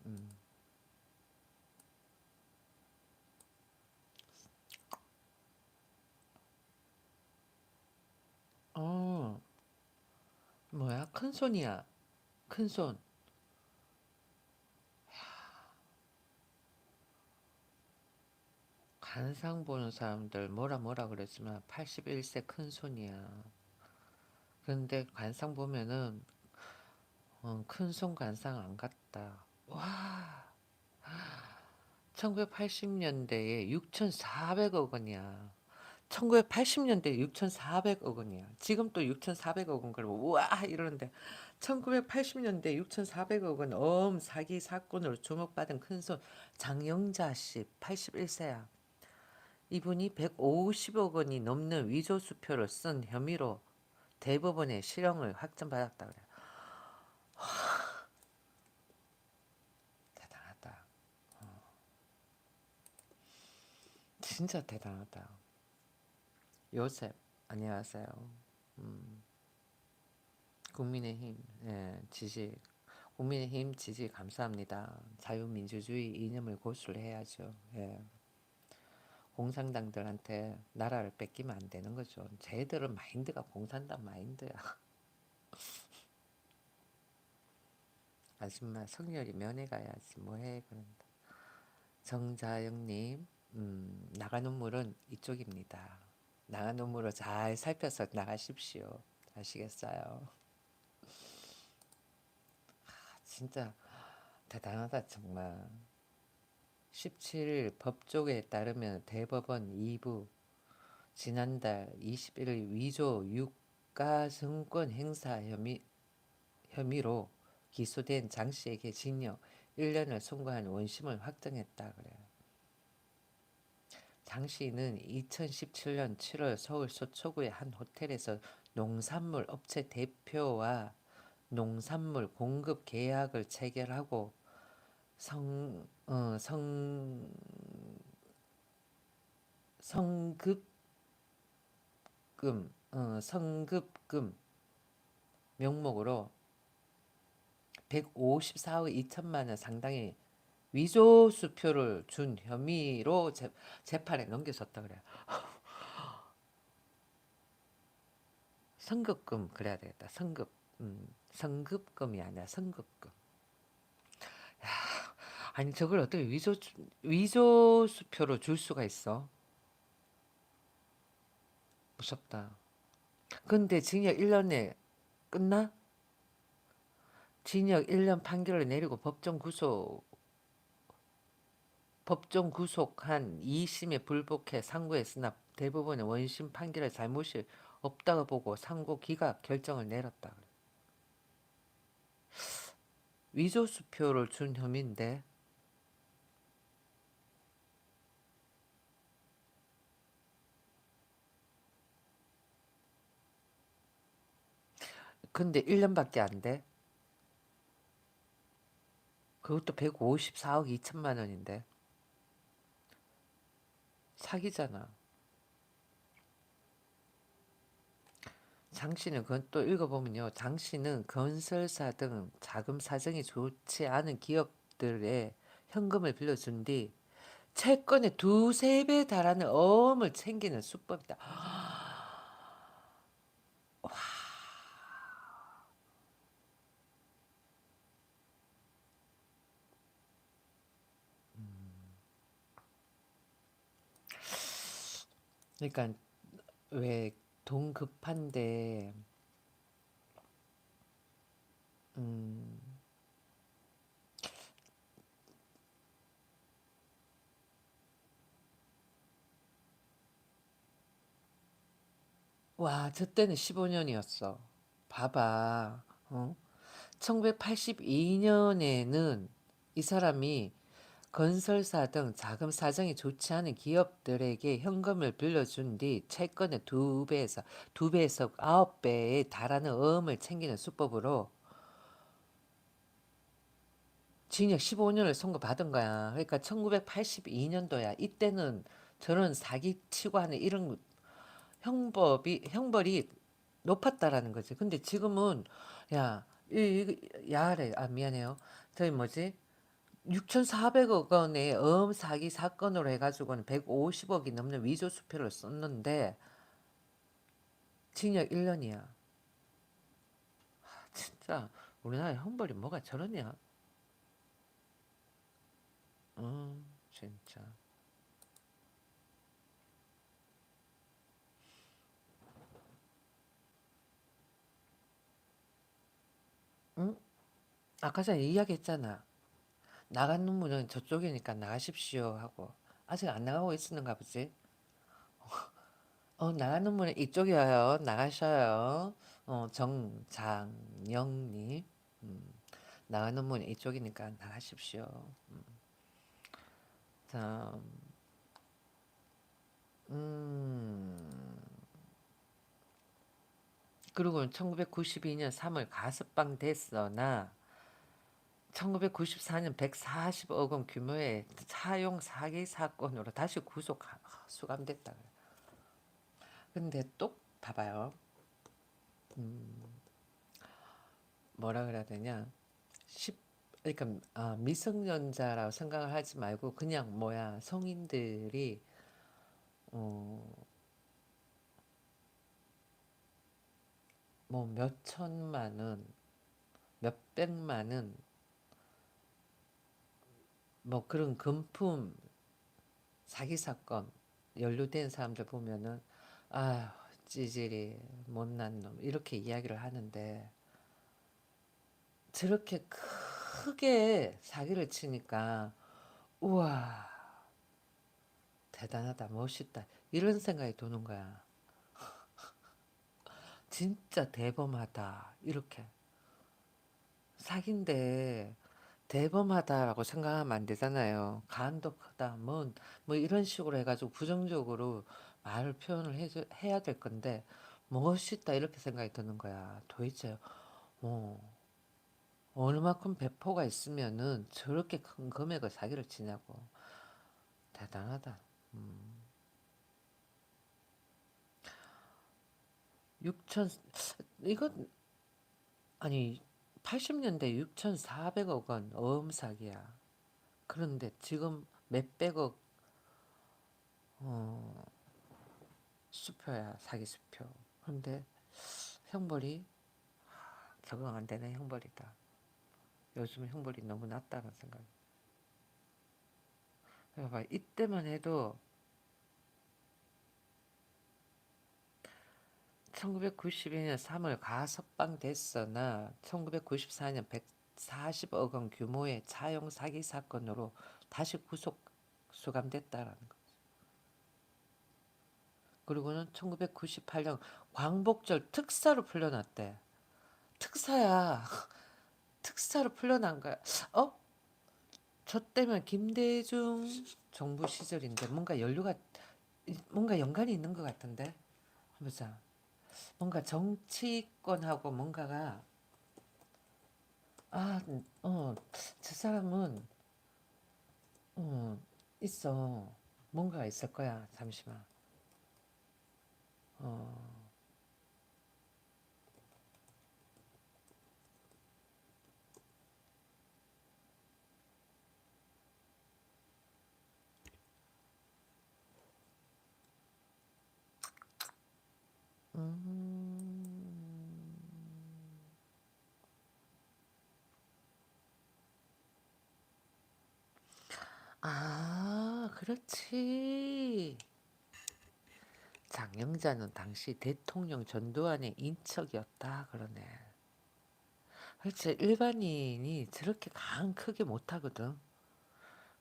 음. 어 뭐야? 큰손이야. 큰손. 관상 보는 사람들 뭐라 그랬지만 81세 큰손이야. 근데 관상 보면은 큰손 관상 안 같다. 와, 1980년대에 6,400억 원이야. 1980년대 6,400억 원이야. 지금 또 6,400억 원 그러면 우와 이러는데 1980년대 6,400억 원 사기 사건으로 주목받은 큰손 장영자 씨 81세야. 이분이 150억 원이 넘는 위조 수표를 쓴 혐의로 대법원에 실형을 확정받았다 그래. 대단하다. 진짜 대단하다. 요셉 안녕하세요. 음, 국민의힘 지지 국민의힘 지지 감사합니다. 자유민주주의 이념을 고수를 해야죠. 예. 공산당들한테 나라를 뺏기면 안 되는 거죠. 쟤들은 마인드가 공산당 마인드야. 아줌마 성렬이 면회 가야지 뭐해 그런다. 정자영님 나가는 물은 이쪽입니다. 나가는 물을 잘 살펴서 나가십시오. 아시겠어요? 진짜 대단하다 정말. 17일 법조계에 따르면 대법원 2부 지난달 21일 위조 유가증권 행사 혐의로 기소된 장 씨에게 징역 1년을 선고한 원심을 확정했다 그래요. 장 씨는 2017년 7월 서울 서초구의 한 호텔에서 농산물 업체 대표와 농산물 공급 계약을 체결하고 성, 어, 성, 성급금, 성급금 명목으로 154억 2천만 원 상당의 위조 수표를 준 혐의로 재판에 넘겨졌다 그래요. 성급금 그래야 되겠다. 성급금이 아니라 성급금. 아니 저걸 어떻게 위조 수표로 줄 수가 있어? 무섭다. 근데 징역 1년에 끝나? 징역 1년 판결을 내리고 법정 구속한 2심에 불복해 상고했으나 대법원의 원심 판결에 잘못이 없다고 보고 상고 기각 결정을 내렸다. 위조 수표를 준 혐의인데 근데 1년밖에 안 돼? 그것도 154억 2천만 원인데 사기잖아. 장 씨는 그건 또 읽어보면요. 장 씨는 건설사 등 자금 사정이 좋지 않은 기업들에 현금을 빌려준 뒤 채권의 두세 배 달하는 어음을 챙기는 수법이다. 그러니까 왜 돈 급한데 음, 와, 저 때는 15년이었어. 봐봐. 어? 1982년에는 이 사람이 건설사 등 자금 사정이 좋지 않은 기업들에게 현금을 빌려준 뒤 채권의 두 배에서 9배에 달하는 어음을 챙기는 수법으로 징역 15년을 선고받은 거야. 그러니까 1982년도야. 이때는 저런 사기치고 하는 이런 형벌이 높았다라는 거지. 근데 지금은 야, 야래, 미안해요. 저희 뭐지? 6,400억 원의 어음 사기 사건으로 해가지고는 150억이 넘는 위조 수표를 썼는데 징역 1년이야. 진짜 우리나라 형벌이 뭐가 저러냐? 진짜. 응? 아까 전에 이야기했잖아. 나간 문은 저쪽이니까 나가십시오 하고 아직 안 나가고 있었는가 보지. 나가는 문은 이쪽이어요. 나가셔요. 정장영님. 음, 나가는 문은 이쪽이니까 나가십시오. 참, 음, 그리고 1992년 3월 가석방 됐으나 1994년 140억 원 규모의 차용 사기 사건으로 다시 수감됐다. 근데 또 봐봐요. 뭐라 그래야 되냐? 10, 그러니까 미성년자라고 생각을 하지 말고 그냥 뭐야 성인들이 어, 뭐 몇 천만 원, 몇 백만 원, 뭐 그런 금품 사기 사건 연루된 사람들 보면은 아 찌질이 못난 놈 이렇게 이야기를 하는데 저렇게 크게 사기를 치니까 우와 대단하다 멋있다 이런 생각이 드는 거야. 진짜 대범하다 이렇게 사기인데 대범하다라고 생각하면 안 되잖아요. 간도 크다 뭐 이런 식으로 해가지고 부정적으로 말을 표현을 해야 될 건데 멋있다 이렇게 생각이 드는 거야. 도대체 뭐 어느 만큼 배포가 있으면은 저렇게 큰 금액을 사기를 치냐고. 대단하다. 음. 6천, 이거, 아니, 80년대 6,400억 원 어음사기야. 그런데 지금 몇백억, 어, 수표야, 사기 수표. 그런데 형벌이 적응 안 되는 형벌이다. 요즘 형벌이 너무 낮다는 생각. 봐봐, 이때만 해도 1992년 3월 가석방 됐으나 1994년 140억 원 규모의 차용 사기 사건으로 다시 구속 수감됐다라는 거. 그리고는 1998년 광복절 특사로 풀려났대. 특사야. 특사로 풀려난 거야. 어? 저 때면 김대중 정부 시절인데 뭔가 연관이 있는 것 같은데. 보자. 뭔가 정치권하고 뭔가가 아, 저 사람은 어, 있어. 뭔가 있을 거야. 잠시만. 어, 음, 그렇지. 장영자는 당시 대통령 전두환의 인척이었다. 그러네. 그렇지. 일반인이 저렇게 강 크게 못하거든.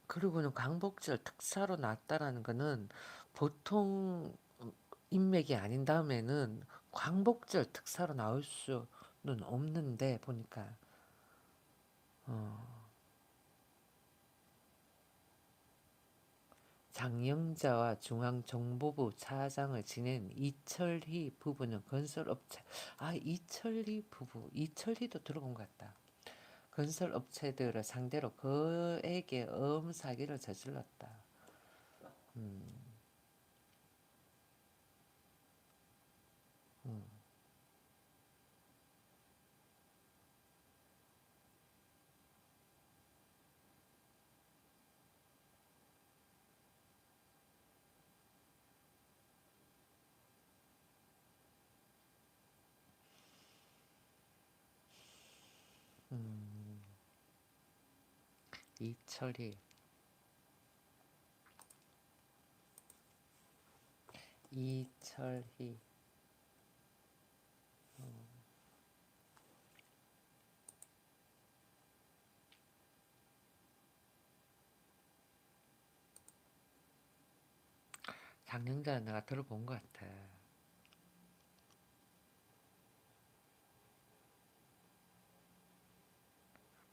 그리고는 광복절 특사로 났다라는 거는 보통 인맥이 아닌 다음에는 광복절 특사로 나올 수는 없는데 보니까 어, 장영자와 중앙정보부 차장을 지낸 이철희 부부는 건설업체 이철희 부부 이철희도 들어본 것 같다. 건설업체들을 상대로 그에게 사기를 저질렀다. 음, 음, 음. 이철희 이철희 장영자는 내가 들어본 것 같아.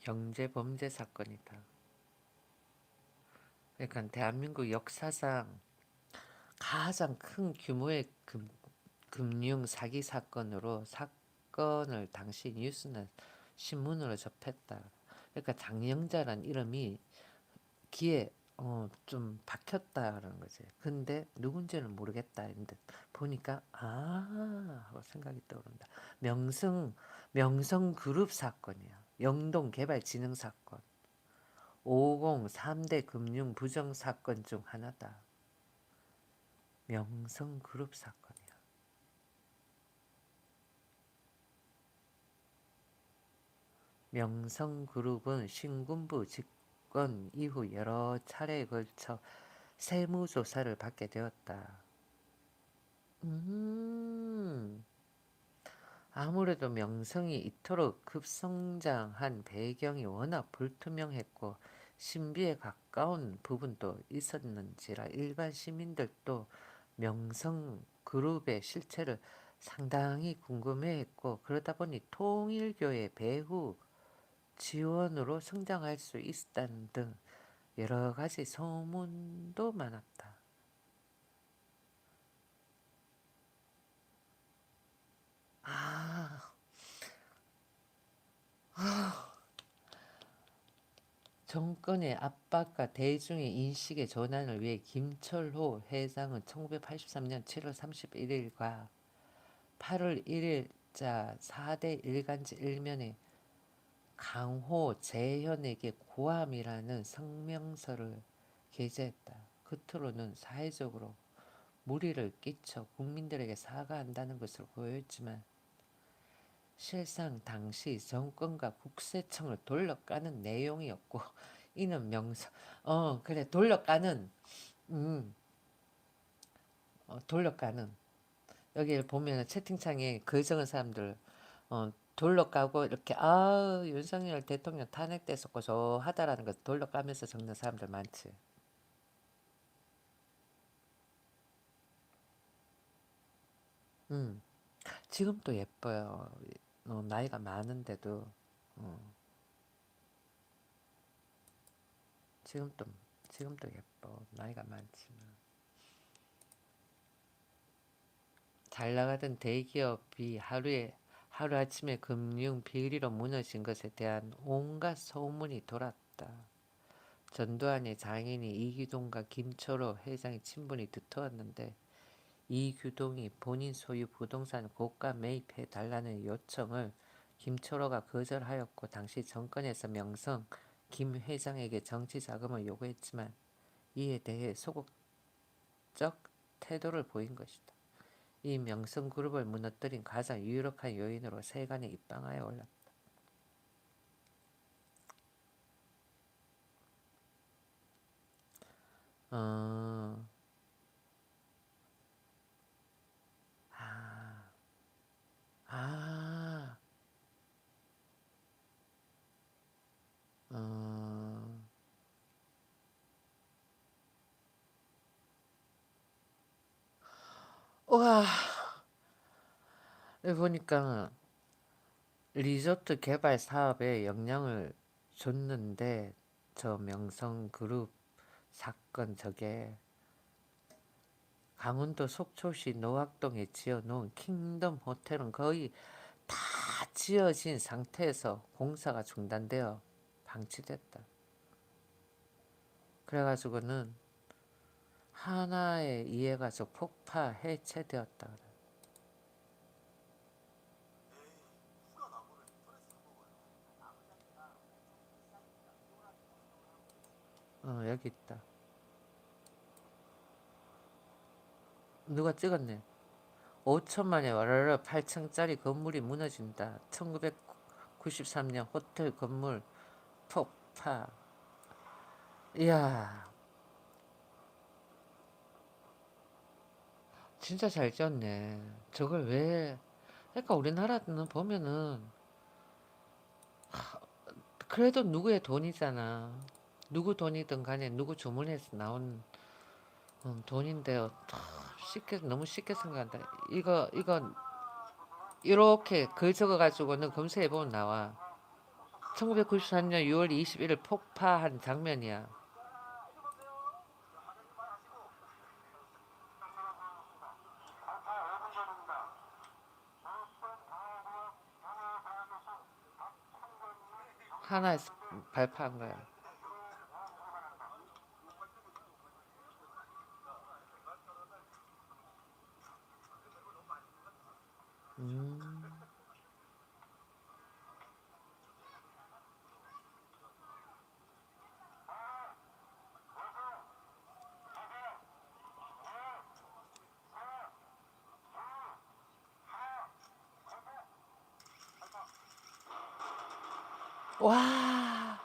경제범죄 사건이다. 그러니까 대한민국 역사상 가장 큰 규모의 금융 사기 사건으로 사건을 당시 뉴스는 신문으로 접했다. 그러니까 장영자란 이름이 귀에 좀 박혔다라는 거지. 근데 누군지는 모르겠다 했는데 보니까 하고 생각이 떠오른다. 명성 그룹 사건이야. 영동 개발진흥 사건. 50 3대 금융 부정 사건 중 하나다. 명성 그룹 사건이야. 명성 그룹은 신군부 집권 이후 여러 차례에 걸쳐 세무조사를 받게 되었다. 음, 아무래도 명성이 이토록 급성장한 배경이 워낙 불투명했고 신비에 가까운 부분도 있었는지라 일반 시민들도 명성 그룹의 실체를 상당히 궁금해했고 그러다 보니 통일교의 배후 지원으로 성장할 수 있다는 등 여러 가지 소문도 많았다. 아, 정권의 압박과 대중의 인식의 전환을 위해 김철호 회장은 1983년 7월 31일과 8월 1일자 4대 일간지 일면에 강호 재현에게 고함이라는 성명서를 게재했다. 겉으로는 사회적으로 무리를 끼쳐 국민들에게 사과한다는 것을 보였지만 실상 당시 정권과 국세청을 돌려까는 내용이었고 이는 그래 돌려까는 음 돌려까는 여기를 보면 채팅창에 글 적은 사람들 돌려까고 이렇게 윤석열 대통령 탄핵됐었고 저 하다라는 거 돌려까면서 적는 사람들 많지. 음 지금도 예뻐요. 나이가 많은데도 지금도 지금도 예뻐. 나이가 많지만 잘 나가던 대기업이 하루아침에 금융 비리로 무너진 것에 대한 온갖 소문이 돌았다. 전두환의 장인이 이규동과 김철호 회장의 친분이 두터웠는데 이규동이 본인 소유 부동산 고가 매입해 달라는 요청을 김철호가 거절하였고 당시 정권에서 명성 김 회장에게 정치 자금을 요구했지만 이에 대해 소극적 태도를 보인 것이다. 이 명성그룹을 무너뜨린 가장 유력한 요인으로 세간에 입방하여 올랐다. 어, 아, 아, 어, 우와, 여기 보니까 리조트 개발 사업에 영향을 줬는데 저 명성그룹 사건 저게 강원도 속초시 노악동에 지어놓은 킹덤 호텔은 거의 다 지어진 상태에서 공사가 중단되어 방치됐다. 그래가지고는 하나의 이해가지고 폭파 해체되었다. 여기 있다. 누가 찍었네. 5천만에 와르르 8층짜리 건물이 무너진다. 1993년 호텔 건물 폭파. 이야, 진짜 잘 지었네. 저걸 왜? 그러니까 우리나라는 보면은 그래도 누구의 돈이잖아. 누구 돈이든 간에 누구 주문해서 나온 돈인데 쉽게 너무 쉽게 생각한다. 이거 이렇게 글 적어가지고는 검색해보면 나와. 1994년 6월 21일 폭파한 장면이야. 하나에서 발파한 거야. 음. 와,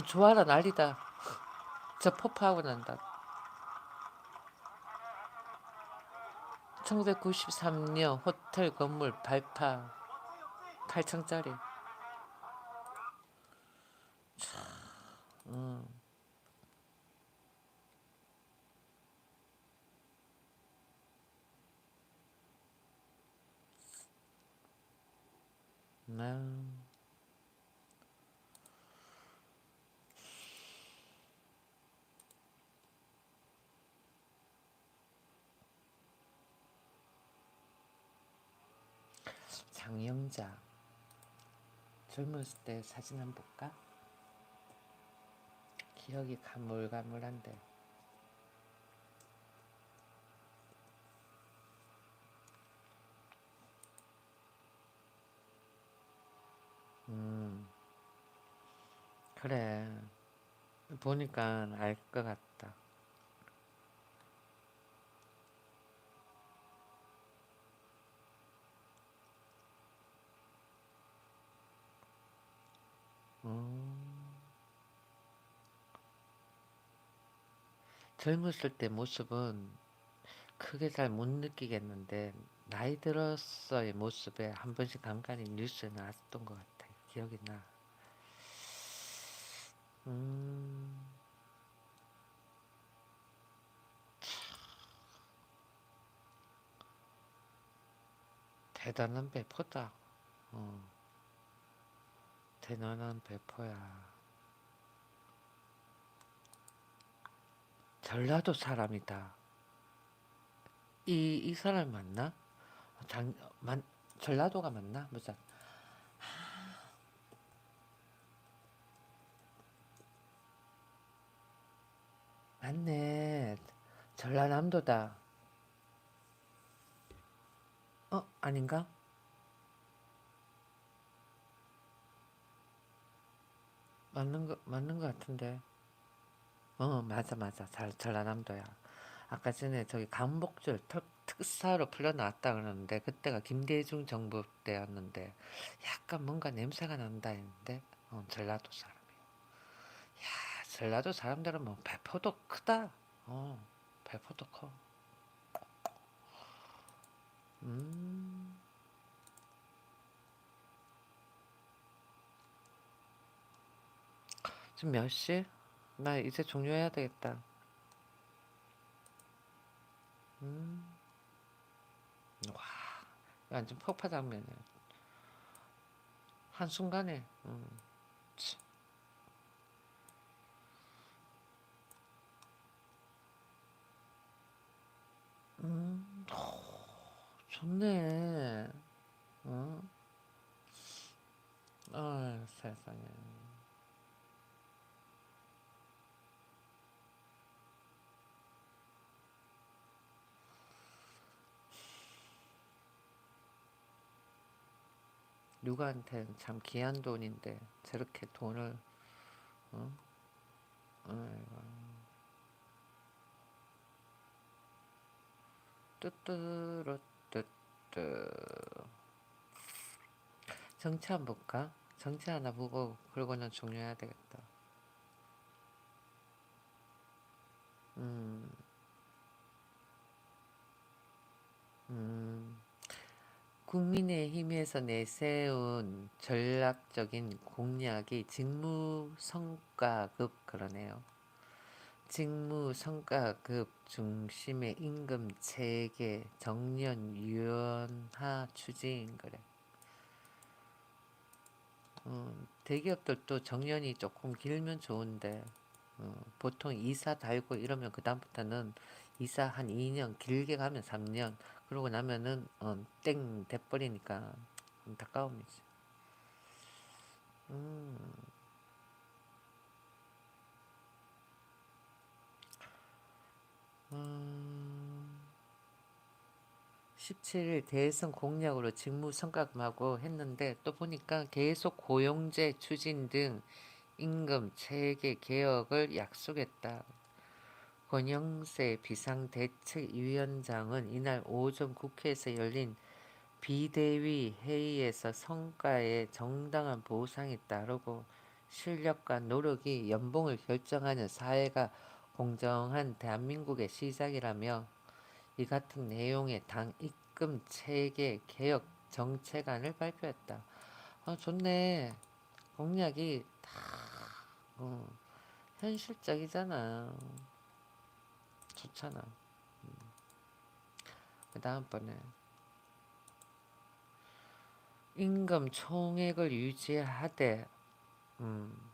좋아라 난리다. 저 폭파하고 난다. 1993년 호텔 건물 발파 8층짜리. 음. 장영자 젊었을 때 사진 한번 볼까? 기억이 가물가물한데. 음, 그래. 보니까 알 것 같다. 음, 젊었을 때 모습은 크게 잘 못 느끼겠는데, 나이 들었어의 모습에 한 번씩 간간히 뉴스에 나왔던 것 같아. 기억이 나. 음, 대단한 배포다. 어, 대단한 배포야. 전라도 사람이다. 이 사람 맞나? 장, 만, 전라도가 맞나? 무슨, 맞네. 전라남도다. 아닌가? 맞는 거 같은데. 맞아, 맞아. 전라남도야. 아까 전에 저기 강복절 특사로 풀려나왔다 그러는데, 그때가 김대중 정부 때였는데, 약간 뭔가 냄새가 난다 했는데, 전라도 사람이야. 야, 전라도 사람들은 뭐, 배포도 크다. 어, 배포도 커. 음, 지금 몇 시? 나 이제 종료해야 되겠다. 음, 와, 완전 폭파 장면이야. 한순간에, 치, 음, 좋네. 어? 세상에. 누구한테는 참 귀한 돈인데, 저렇게 돈을, 어? 아이고, 뚜뚜루, 뚜뚜. 정치 한 번 볼까? 정치 하나 보고, 그러고는 종료해야 되겠다. 음, 음. 국민의힘에서 내세운 전략적인 공약이 직무성과급 그러네요. 직무성과급 중심의 임금 체계 정년 유연화 추진 그래. 대기업들도 정년이 조금 길면 좋은데 보통 이사 달고 이러면 그다음부터는 이사 한 2년 길게 가면 3년 그러고 나면은 땡 돼버리니까 안타까움이지. 음, 음, 17일 대선 공약으로 직무 성과금하고 했는데 또 보니까 계속 고용제 추진 등 임금 체계 개혁을 약속했다. 권영세 비상대책위원장은 이날 오전 국회에서 열린 비대위 회의에서 성과에 정당한 보상이 따르고 실력과 노력이 연봉을 결정하는 사회가 공정한 대한민국의 시작이라며 이 같은 내용의 당 입금 체계 개혁 정책안을 발표했다. 좋네. 공약이 다 어, 현실적이잖아. 좋잖아. 그 다음번에 임금 총액을 유지하되 음,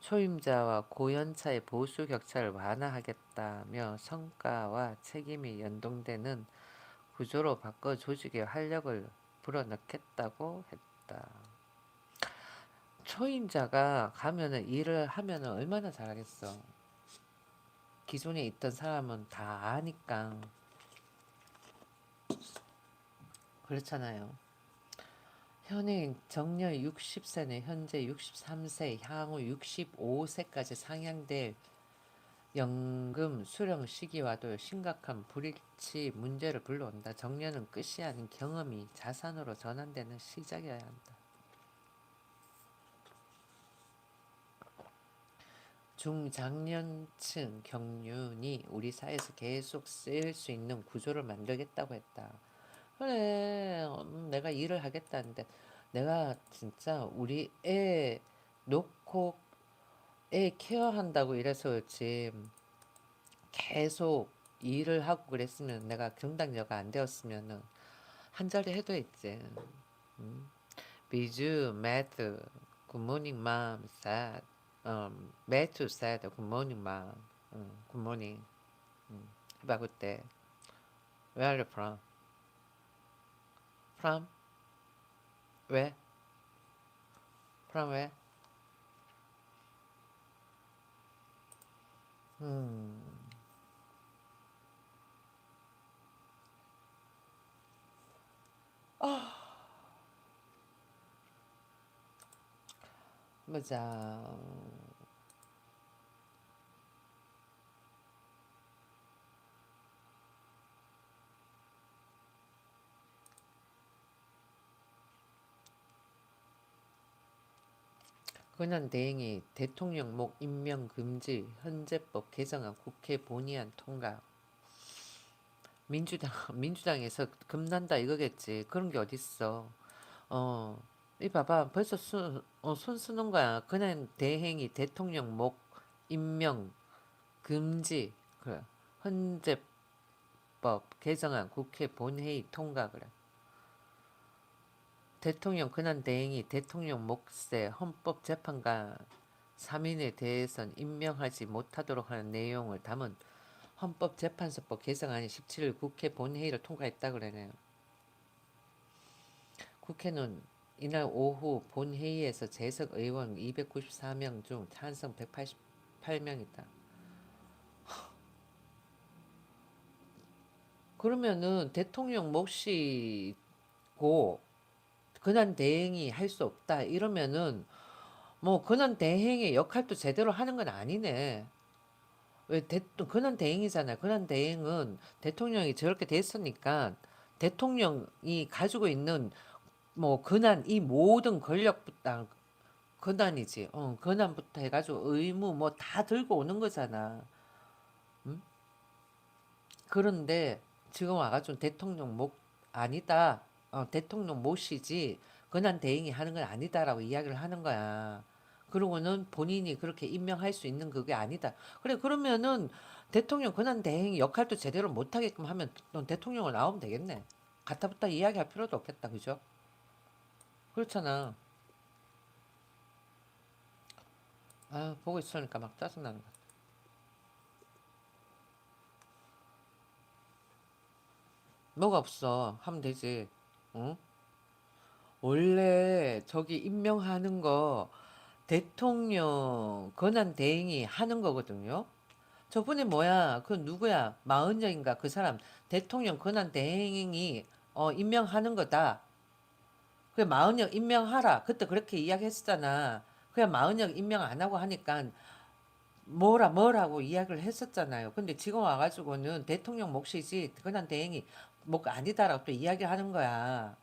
초임자와 고연차의 보수 격차를 완화하겠다며 성과와 책임이 연동되는 구조로 바꿔 조직의 활력을 불어넣겠다고 했다. 초임자가 가면은 일을 하면은 얼마나 잘하겠어. 기존에 있던 사람은 다 아니까. 그렇잖아요. 현행 정년 60세는 현재 63세, 향후 65세까지 상향될 연금 수령 시기와도 심각한 불일치 문제를 불러온다. 정년은 끝이 아닌 경험이 자산으로 전환되는 시작이어야 한다. 중장년층 경륜이 우리 사회에서 계속 쓰일 수 있는 구조를 만들겠다고 했다. 그래, 내가 일을 하겠다는데 내가 진짜 우리 애 놓고 애 케어한다고 이래서 그렇지 계속 일을 하고 그랬으면 내가 경당녀가 안 되었으면은 한 자리 해도 했지. 음. 비주, 매트, 굿모닝 맘, sad. 매트, sad, 굿모닝 맘, 굿모닝. 해봐 그때. Where are you from? From? 왜? From 왜? 음, 보자. 권한 대행이 대통령목 임명 금지 헌재법 개정안 국회 본의안 통과. 민주당에서 금난다 이거겠지. 그런 게 어딨어. 어, 이 봐봐. 벌써 손 쓰는 거야. 그냥 대행이 대통령 목 임명 금지. 그래. 헌재법 개정안 국회 본회의 통과 그래. 대통령 근한 대행이 대통령 몫의 헌법재판관 3인에 대해선 임명하지 못하도록 하는 내용을 담은 헌법재판소법 개정안이 17일 국회 본회의를 통과했다 그러네요. 국회는 이날 오후 본회의에서 재석 의원 294명 중 찬성 188명이다. 그러면은 대통령 몫이고 근한 대행이 할 수 없다 이러면은 뭐 근한 대행의 역할도 제대로 하는 건 아니네. 왜 근한 대행이잖아요. 근한 대행은 대통령이 저렇게 됐으니까 대통령이 가지고 있는 뭐 근한 이 모든 권력부터 권한이지. 권한부터 해가지고 의무 뭐 다 들고 오는 거잖아. 응? 그런데 지금 와가지고 대통령 목 아니다. 대통령 못이지 권한 대행이 하는 건 아니다라고 이야기를 하는 거야. 그러고는 본인이 그렇게 임명할 수 있는 그게 아니다. 그래 그러면은 대통령 권한 대행 역할도 제대로 못하게끔 하면 넌 대통령을 나오면 되겠네. 가타부타 이야기할 필요도 없겠다. 그죠? 그렇잖아. 아 보고 있으니까 막 짜증나는 거야. 뭐가 없어. 하면 되지. 응? 원래 저기 임명하는 거 대통령 권한 대행이 하는 거거든요. 저분이 뭐야? 그 누구야? 마흔여인가 그 사람 대통령 권한 대행이 임명하는 거다. 그래 마흔여 임명하라. 그때 그렇게 이야기했었잖아. 그냥 마흔여 임명 안 하고 하니까 뭐라고 이야기를 했었잖아요. 근데 지금 와가지고는 대통령 몫이지 권한 대행이 목 아니다라고 또 이야기하는 거야.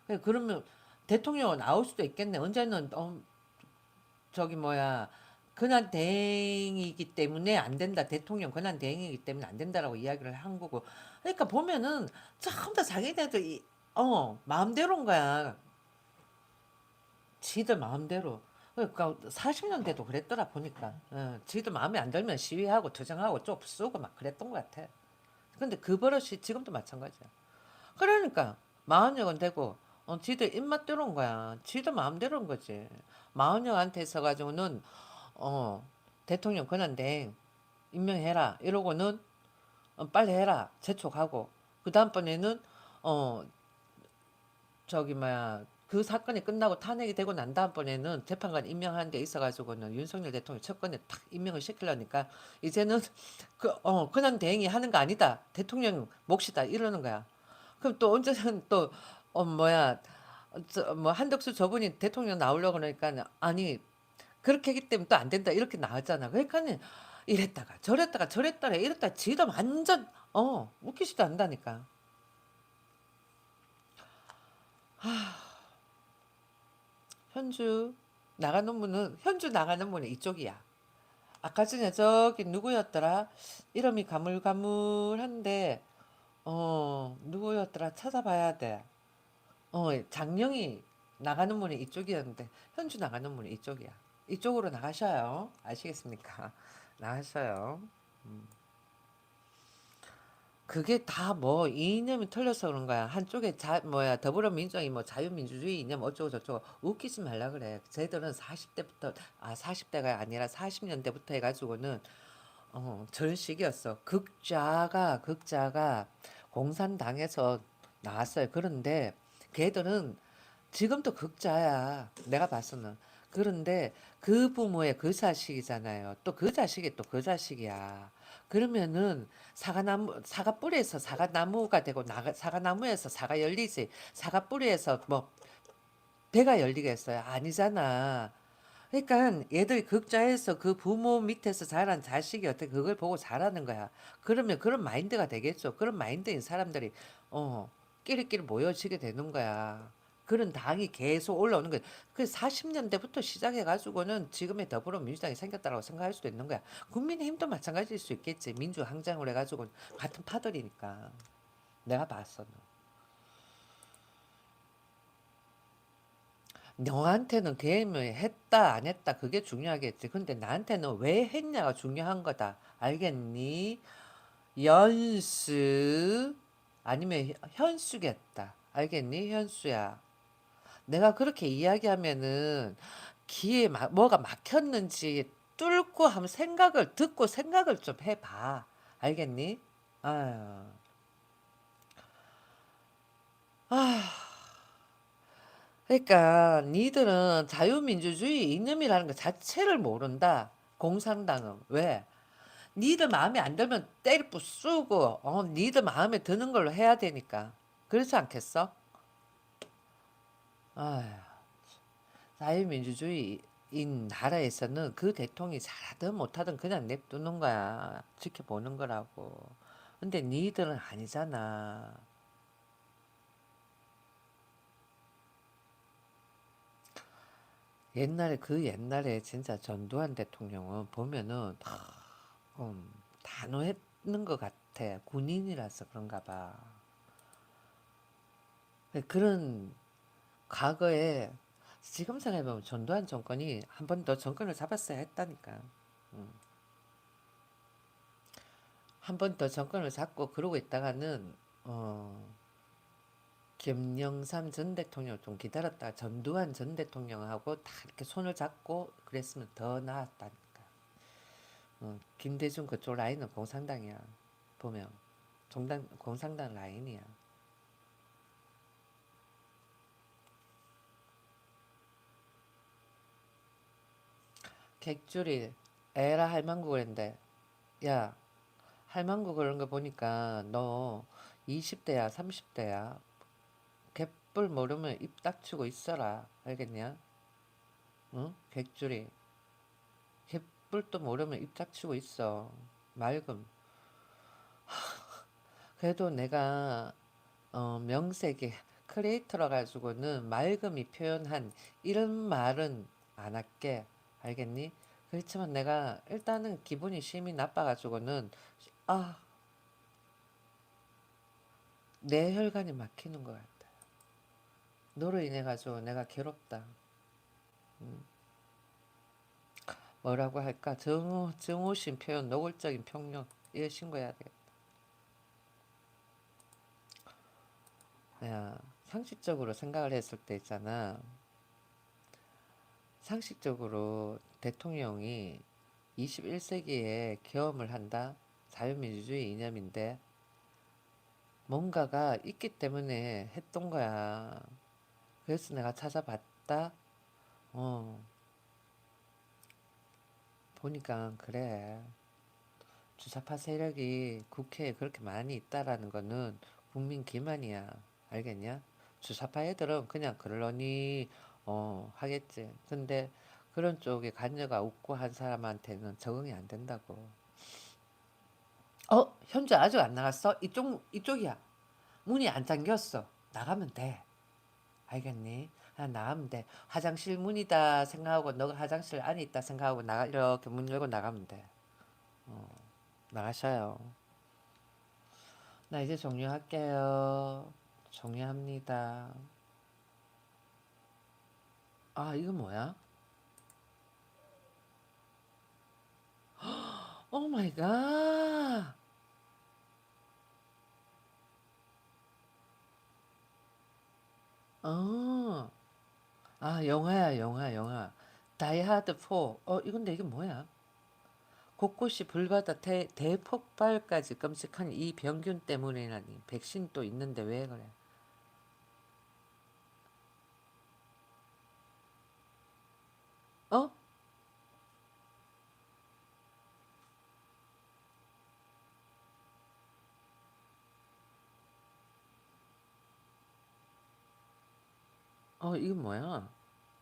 그래, 그러면 대통령은 나올 수도 있겠네. 언제는 저기 뭐야 권한 대행이기 때문에 안 된다. 대통령 권한 대행이기 때문에 안 된다라고 이야기를 한 거고. 그러니까 보면은 전부 다 자기네들 마음대로인 거야. 지들 마음대로. 그러니까 40년대도 그랬더라 보니까. 지들 마음에 안 들면 시위하고 투쟁하고 쪽 쓰고 막 그랬던 것 같아. 근데 그 버릇이 지금도 마찬가지야. 그러니까 마흔여건 되고 지들 입맛대로인 거야. 지들 마음대로인 거지. 마흔여한테 있어가지고는 어, 대통령 권한대행 임명해라 이러고는 빨리 해라 재촉하고 그 다음번에는 어 저기 뭐야 그 사건이 끝나고 탄핵이 되고 난 다음번에는 재판관 임명하는 데 있어가지고는 윤석열 대통령 첫건에 탁 임명을 시키려니까 이제는 그냥 대행이 하는 거 아니다. 대통령 몫이다. 이러는 거야. 그럼 또 언제는 또, 뭐야, 뭐 한덕수 저분이 대통령 나오려고 그러니까 아니, 그렇게 하기 때문에 또 안 된다. 이렇게 나왔잖아. 그러니까는 이랬다가 저랬다가 저랬다가 이랬다가 지도 완전, 웃기지도 않다니까. 현주 나가는 문은 이쪽이야. 아까 전에 저기 누구였더라? 이름이 가물가물한데, 누구였더라? 찾아봐야 돼. 장영이 나가는 문이 이쪽이었는데, 현주 나가는 문이 이쪽이야. 이쪽으로 나가셔요. 아시겠습니까? 나가셔요. 그게 다 뭐 이념이 틀려서 그런 거야. 한쪽에 더불어민주당이 뭐 자유민주주의 이념 어쩌고 저쩌고 웃기지 말라 그래. 쟤들은 40대부터 40대가 아니라 40년대부터 해가지고는 저런 식이었어. 극자가 공산당에서 나왔어요. 그런데 걔들은 지금도 극자야. 내가 봐서는. 그런데 그 부모의 그 자식이잖아요. 또 그 자식이 또 그 자식이야. 그러면은 사과 뿌리에서 사과나무가 되고 사과나무에서 사과 열리지. 사과 뿌리에서 뭐 배가 열리겠어요? 아니잖아. 그러니까 얘들 극자에서 그 부모 밑에서 자란 자식이 어떻게 그걸 보고 자라는 거야. 그러면 그런 마인드가 되겠죠. 그런 마인드인 사람들이 어 끼리끼리 모여지게 되는 거야. 그런 당이 계속 올라오는 거야. 그 40년대부터 시작해가지고는 지금의 더불어민주당이 생겼다고 생각할 수도 있는 거야. 국민의힘도 마찬가지일 수 있겠지. 민주항쟁을 해가지고 같은 파들이니까. 내가 봤어. 너한테는 게임을 했다 안 했다 그게 중요하겠지. 근데 나한테는 왜 했냐가 중요한 거다. 알겠니? 연수 아니면 현수겠다. 알겠니? 현수야. 내가 그렇게 이야기하면은 뭐가 막혔는지 뚫고 한번 생각을 듣고 생각을 좀 해봐. 알겠니? 아유. 아, 그러니까 니들은 자유민주주의 이념이라는 것 자체를 모른다. 공산당은 왜? 니들 마음에 안 들면 때리 부수고 니들 마음에 드는 걸로 해야 되니까. 그렇지 않겠어? 아휴, 자유민주주의인 나라에서는 그 대통령이 잘하든 못하든 그냥 냅두는 거야. 지켜보는 거라고. 근데 니들은 아니잖아. 옛날에 진짜 전두환 대통령은 보면은 단호했는 것 같아. 군인이라서 그런가 봐. 그런 과거에 지금 생각해보면 전두환 정권이 한 번 더 정권을 잡았어야 했다니까. 음. 한 번 더 정권을 잡고 그러고 있다가는 김영삼 전 대통령 좀 기다렸다가 전두환 전 대통령하고 다 이렇게 손을 잡고 그랬으면 더 나았다니까. 김대중 그쪽 라인은 공산당이야. 보면 공산당 라인이야. 객줄이 에라 할망구 그랬는데 야 할망구 그런 거 보니까 너 20대야 30대야 갯불 모르면 입 닥치고 있어라 알겠냐? 응? 객줄이 갯불도 모르면 입 닥치고 있어 맑음 그래도 내가 명색이 크리에이터라 가지고는 맑음이 표현한 이런 말은 안 할게 알겠니? 그렇지만 내가 일단은 기분이 심히 나빠가지고는 아 내 혈관이 막히는 것 같다. 너로 인해 가지고 내가 괴롭다. 음, 뭐라고 할까? 증오심 표현, 노골적인 폭력 이거 신고해야 돼. 야, 상식적으로 생각을 했을 때 있잖아. 상식적으로 대통령이 21세기에 계엄을 한다? 자유민주주의 이념인데 뭔가가 있기 때문에 했던 거야. 그래서 내가 찾아봤다. 어, 보니까 그래. 주사파 세력이 국회에 그렇게 많이 있다라는 거는 국민 기만이야. 알겠냐? 주사파 애들은 그냥 그러려니 하겠지. 근데 그런 쪽에 관여가 없고 한 사람한테는 적응이 안 된다고. 현재 아직 안 나갔어? 이쪽이야. 문이 안 잠겼어. 나가면 돼. 알겠니? 그냥 나가면 돼. 화장실 문이다 생각하고 너가 화장실 안에 있다 생각하고 이렇게 문 열고 나가면 돼. 나가셔요. 나 이제 종료할게요. 종료합니다. 아, 이거 뭐야? 오 마이 갓. 어. 아, 영화야, 영화. 다이하드 4. 이건데 이게 뭐야? 곳곳이 불바다 대폭발까지 끔찍한 이 병균 때문이라니. 백신도 있는데 왜 그래? 어? 이건 뭐야?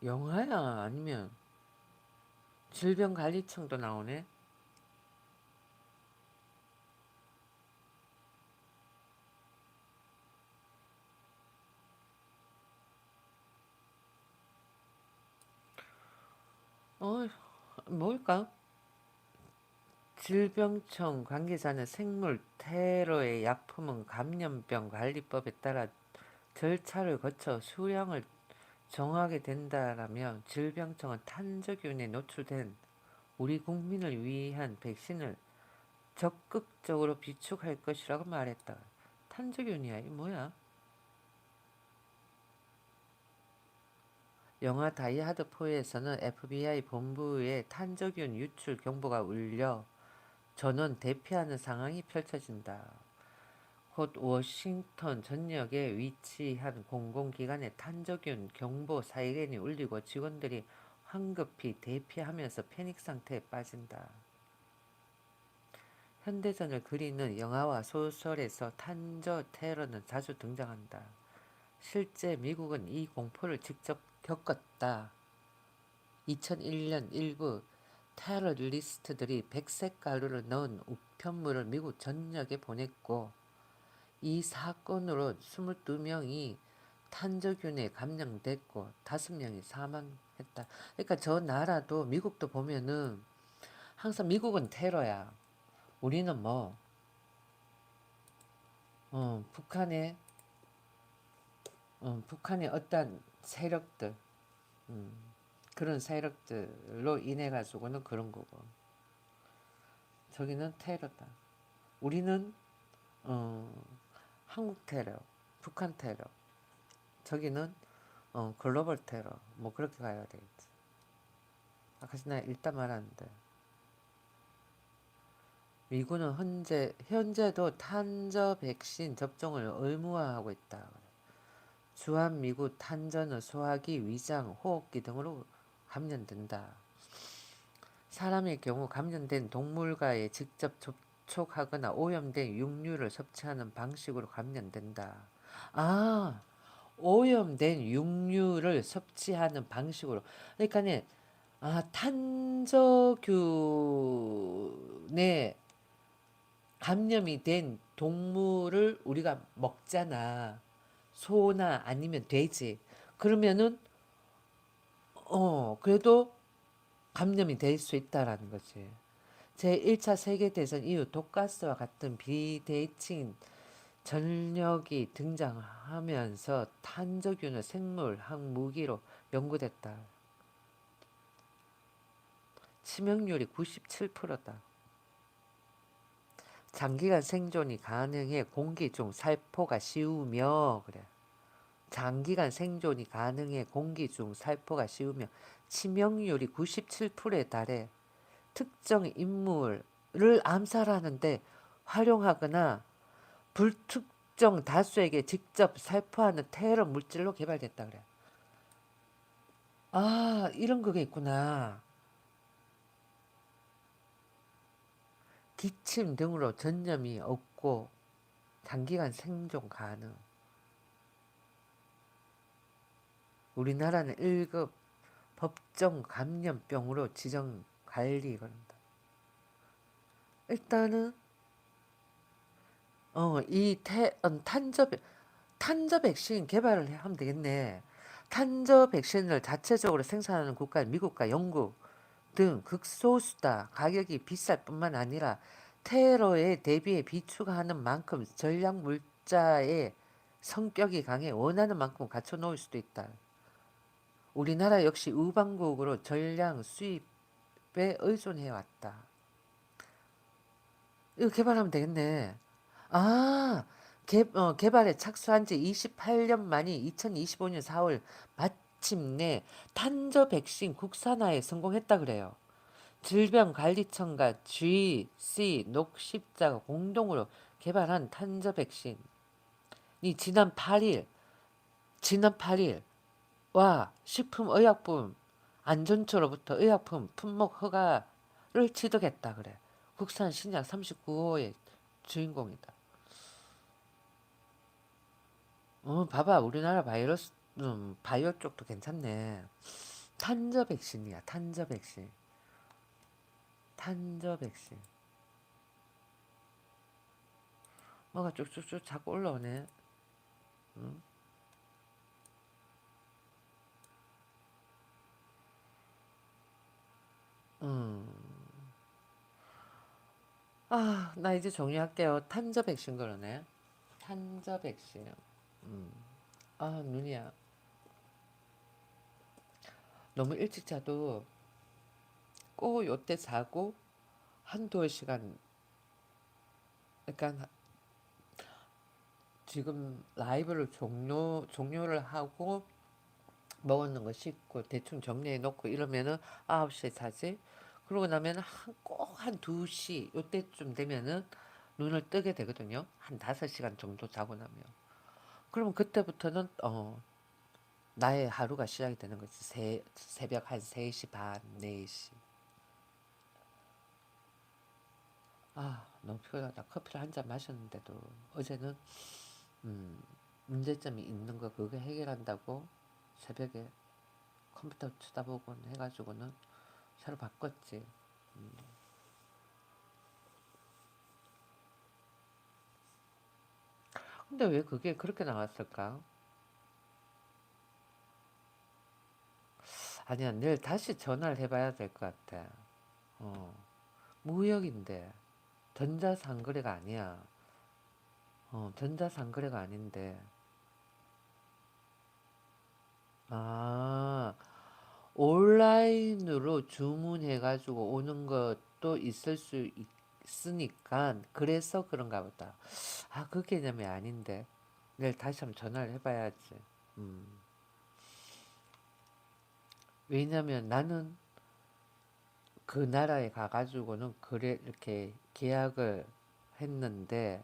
영화야? 아니면 질병관리청도 나오네? 어, 뭘까? 질병청 관계자는 생물 테러의 약품은 감염병 관리법에 따라 절차를 거쳐 수량을 정하게 된다라며 질병청은 탄저균에 노출된 우리 국민을 위한 백신을 적극적으로 비축할 것이라고 말했다. 탄저균이야, 이 뭐야? 영화 다이하드 4에서는 FBI 본부에 탄저균 유출 경보가 울려 전원 대피하는 상황이 펼쳐진다. 곧 워싱턴 전역에 위치한 공공기관에 탄저균 경보 사이렌이 울리고 직원들이 황급히 대피하면서 패닉 상태에 빠진다. 현대전을 그리는 영화와 소설에서 탄저 테러는 자주 등장한다. 실제 미국은 이 공포를 직접 겪었다. 2001년 일부 테러리스트들이 백색 가루를 넣은 우편물을 미국 전역에 보냈고 이 사건으로 22명이 탄저균에 감염됐고 5명이 사망했다. 그러니까 저 나라도 미국도 보면은 항상 미국은 테러야. 우리는 뭐 북한의 북한의 어떤 세력들 음, 그런 세력들로 인해 가지고는 그런 거고 저기는 테러다. 우리는 어, 한국 테러, 북한 테러. 저기는 글로벌 테러. 뭐 그렇게 가야 되겠지. 아까 전에 일단 말하는데 미군은 현재도 탄저 백신 접종을 의무화하고 있다. 주한미군 탄저는 소화기, 위장, 호흡기 등으로 감염된다. 사람의 경우 감염된 동물과의 직접 접촉하거나 오염된 육류를 섭취하는 방식으로 감염된다. 아, 오염된 육류를 섭취하는 방식으로. 그러니까 탄저균에 감염이 된 동물을 우리가 먹잖아. 소나 아니면 돼지. 그러면은 그래도 감염이 될 수 있다라는 거지. 제1차 세계대전 이후 독가스와 같은 비대칭 전력이 등장하면서 탄저균은 생물 항무기로 연구됐다. 치명률이 97%다. 장기간 생존이 가능해 공기 중 살포가 쉬우며 그래. 장기간 생존이 가능해 공기 중 살포가 쉬우며 치명률이 97%에 달해 특정 인물을 암살하는데 활용하거나 불특정 다수에게 직접 살포하는 테러 물질로 개발됐다 그래. 아, 이런 그게 있구나. 기침 등으로 전염이 없고 장기간 생존 가능. 우리나라는 1급 법정 감염병으로 지정 관리 그런다. 일단은 탄저 백신 개발을 하면 되겠네. 탄저 백신을 자체적으로 생산하는 국가는 미국과 영국 등 극소수다. 가격이 비쌀 뿐만 아니라 테러에 대비해 비축하는 만큼 전략 물자의 성격이 강해 원하는 만큼 갖춰 놓을 수도 있다. 우리나라 역시 우방국으로 전량 수입에 의존해 왔다. 이거 개발하면 되겠네. 아, 개발에 착수한 지 28년 만인 2025년 4월 마침내 탄저 백신 국산화에 성공했다 그래요. 질병관리청과 GC 녹십자가 공동으로 개발한 탄저 백신이 지난 8일와 식품의약품 안전처로부터 의약품 품목 허가를 취득했다 그래. 국산 신약 39호의 주인공이다. 봐봐. 우리나라 바이오 쪽도 괜찮네. 탄저 백신이야. 탄저 백신. 탄저 백신. 뭐가 쭉쭉쭉 자꾸 올라오네. 응? 음. 아, 나 이제 정리할게요. 탄저 백신 그러네. 탄저 백신. 음. 아, 눈이야. 너무 일찍 자도 꼭 요때 자고 한두 시간, 그러니까 지금 라이브를 종료를 하고 먹었는 거 씻고 대충 정리해 놓고 이러면은 9시에 자지. 그러고 나면은 꼭 한 2시 요때쯤 되면은 눈을 뜨게 되거든요. 한 5시간 정도 자고 나면. 그러면 그때부터는 나의 하루가 시작이 되는 거지. 새벽 한 3시 반, 4시. 아, 너무 피곤하다. 커피를 한 잔 마셨는데도 어제는 음, 문제점이 있는 거 그거 해결한다고 새벽에 컴퓨터 쳐다보곤 해가지고는 새로 바꿨지. 근데 왜 그게 그렇게 나왔을까? 아니야, 내일 다시 전화를 해봐야 될 것 같아. 어, 무역인데 전자상거래가 아니야. 전자상거래가 아닌데. 아, 온라인으로 주문해가지고 오는 것도 있을 수 있으니까 그래서 그런가 보다. 아, 그 개념이 아닌데. 내일 다시 한번 전화를 해봐야지. 음. 왜냐면 나는 그 나라에 가가지고는 그래 이렇게 계약을 했는데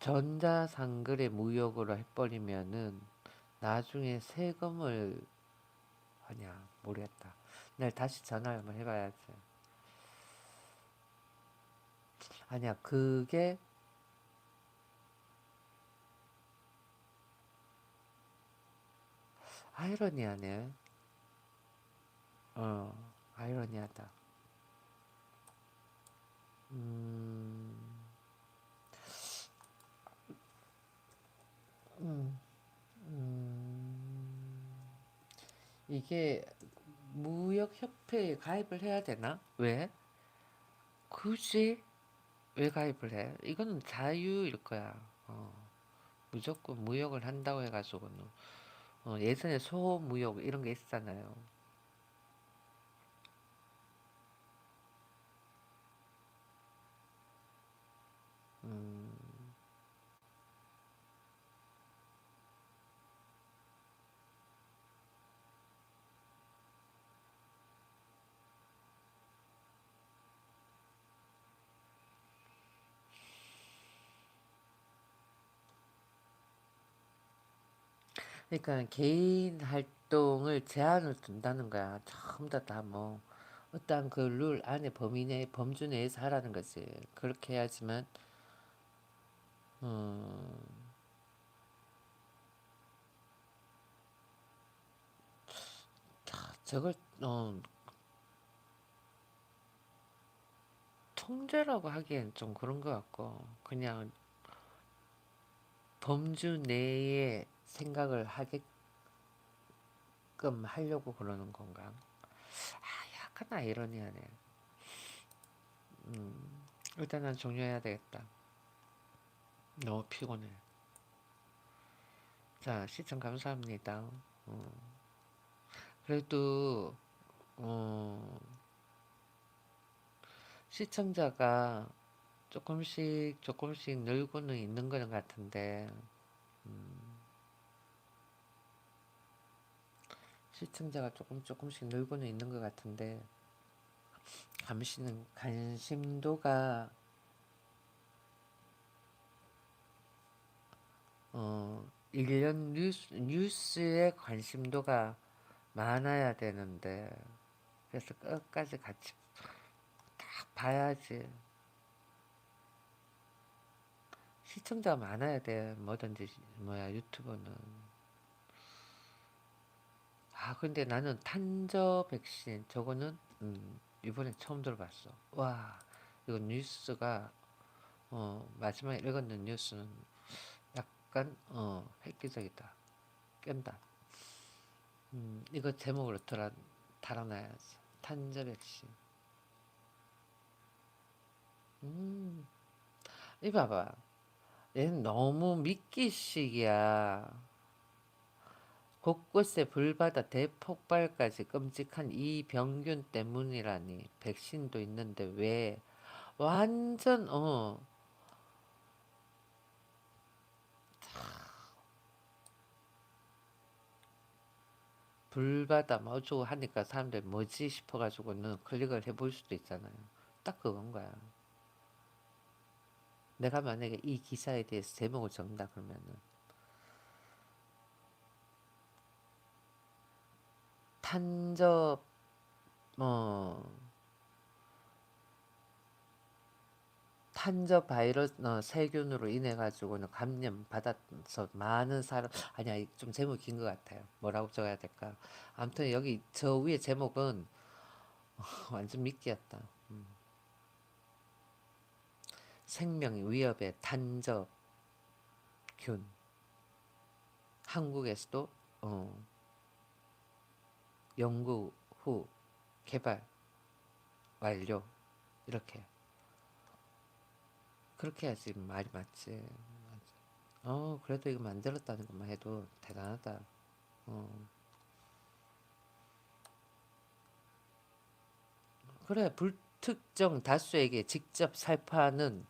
전자상거래 무역으로 해버리면은 나중에 세금을 하냐 모르겠다. 내일 다시 전화를 한번 해봐야지. 아니야 그게 아이러니하네. 어 아이러니하다. 음, 음, 이게 무역협회에 가입을 해야 되나? 왜? 굳이 왜 가입을 해? 이거는 자유일 거야. 어, 무조건 무역을 한다고 해가지고는 예전에 소무역 이런 게 있잖아요. 음, 그러니까 개인 활동을 제한을 둔다는 거야. 전부 다 뭐 어떠한 그 룰 안에 범위 내 범주 내에서 하라는 거지. 그렇게 해야지만 음, 저걸 통제라고 하기엔 좀 그런 것 같고 그냥 범주 내에 생각을 하게끔 하려고 그러는 건가? 약간 아이러니하네. 일단 난 종료해야 되겠다. 너무 피곤해. 자, 시청 감사합니다. 그래도 어, 시청자가 조금씩 조금씩 늘고는 있는 것 같은데 시청자가 조금씩 늘고는 있는 것 같은데 관심도가 일련 뉴스에 관심도가 많아야 되는데 그래서 끝까지 같이 딱 봐야지. 시청자가 많아야 돼. 뭐든지 뭐야 유튜버는. 근데 나는 탄저 백신 저거는 이번에 처음 들어봤어. 와, 이거 뉴스가 마지막에 읽었는 뉴스는 약간 획기적이다. 깬다. 이거 제목으로 달아놔야지. 탄저 백신. 음, 이 봐봐. 얘는 너무 미끼식이야. 곳곳에 불바다 대폭발까지 끔찍한 이 병균 때문이라니. 백신도 있는데 왜 완전 불바다 뭐 어쩌고 하니까 사람들이 뭐지 싶어가지고는 클릭을 해볼 수도 있잖아요. 딱 그건 거야. 내가 만약에 이 기사에 대해서 제목을 적는다 그러면은 탄저 어 탄저 바이러스 세균으로 인해 가지고는 감염 받아서 많은 사람 아니야 좀 제목 긴 것 같아요. 뭐라고 적어야 될까? 아무튼 여기 저 위에 제목은 완전 미끼였다. 생명 위협의 탄저균 한국에서도 어, 연구 후 개발 완료 이렇게 그렇게 해야지 말이 맞지. 그래도 이거 만들었다는 것만 해도 대단하다. 어. 그래, 불특정 다수에게 직접 살포하는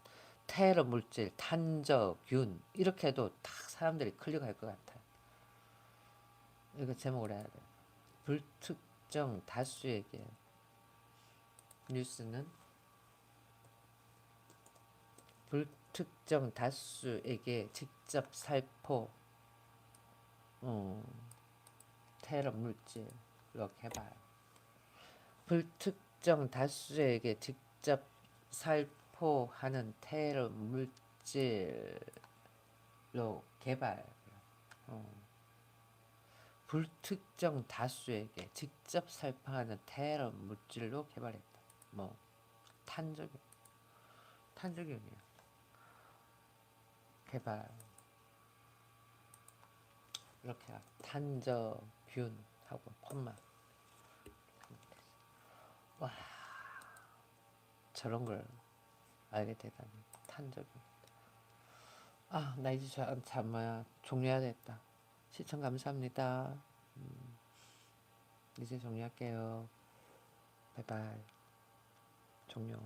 테러 물질, 탄저균 이렇게 해도 딱 사람들이 클릭할 것 같아. 이거 제목을 해야 돼. 불특정 다수에게 뉴스는 불특정 다수에게 직접 살포 어, 테러 물질 이렇게 해봐요. 불특정 다수에게 직접 살포하는 테러 물질로 개발. 어, 불특정 다수에게 직접 살포하는 테러 물질로 개발했다. 뭐 탄저균, 탄저균이야. 개발 이렇게 탄저균 하고 콤마. 와 저런 걸 알게 되다니 탄저균. 나 이제 참 뭐야 종료해야 겠다. 시청 감사합니다. 이제 종료할게요. 바이바이. 종료.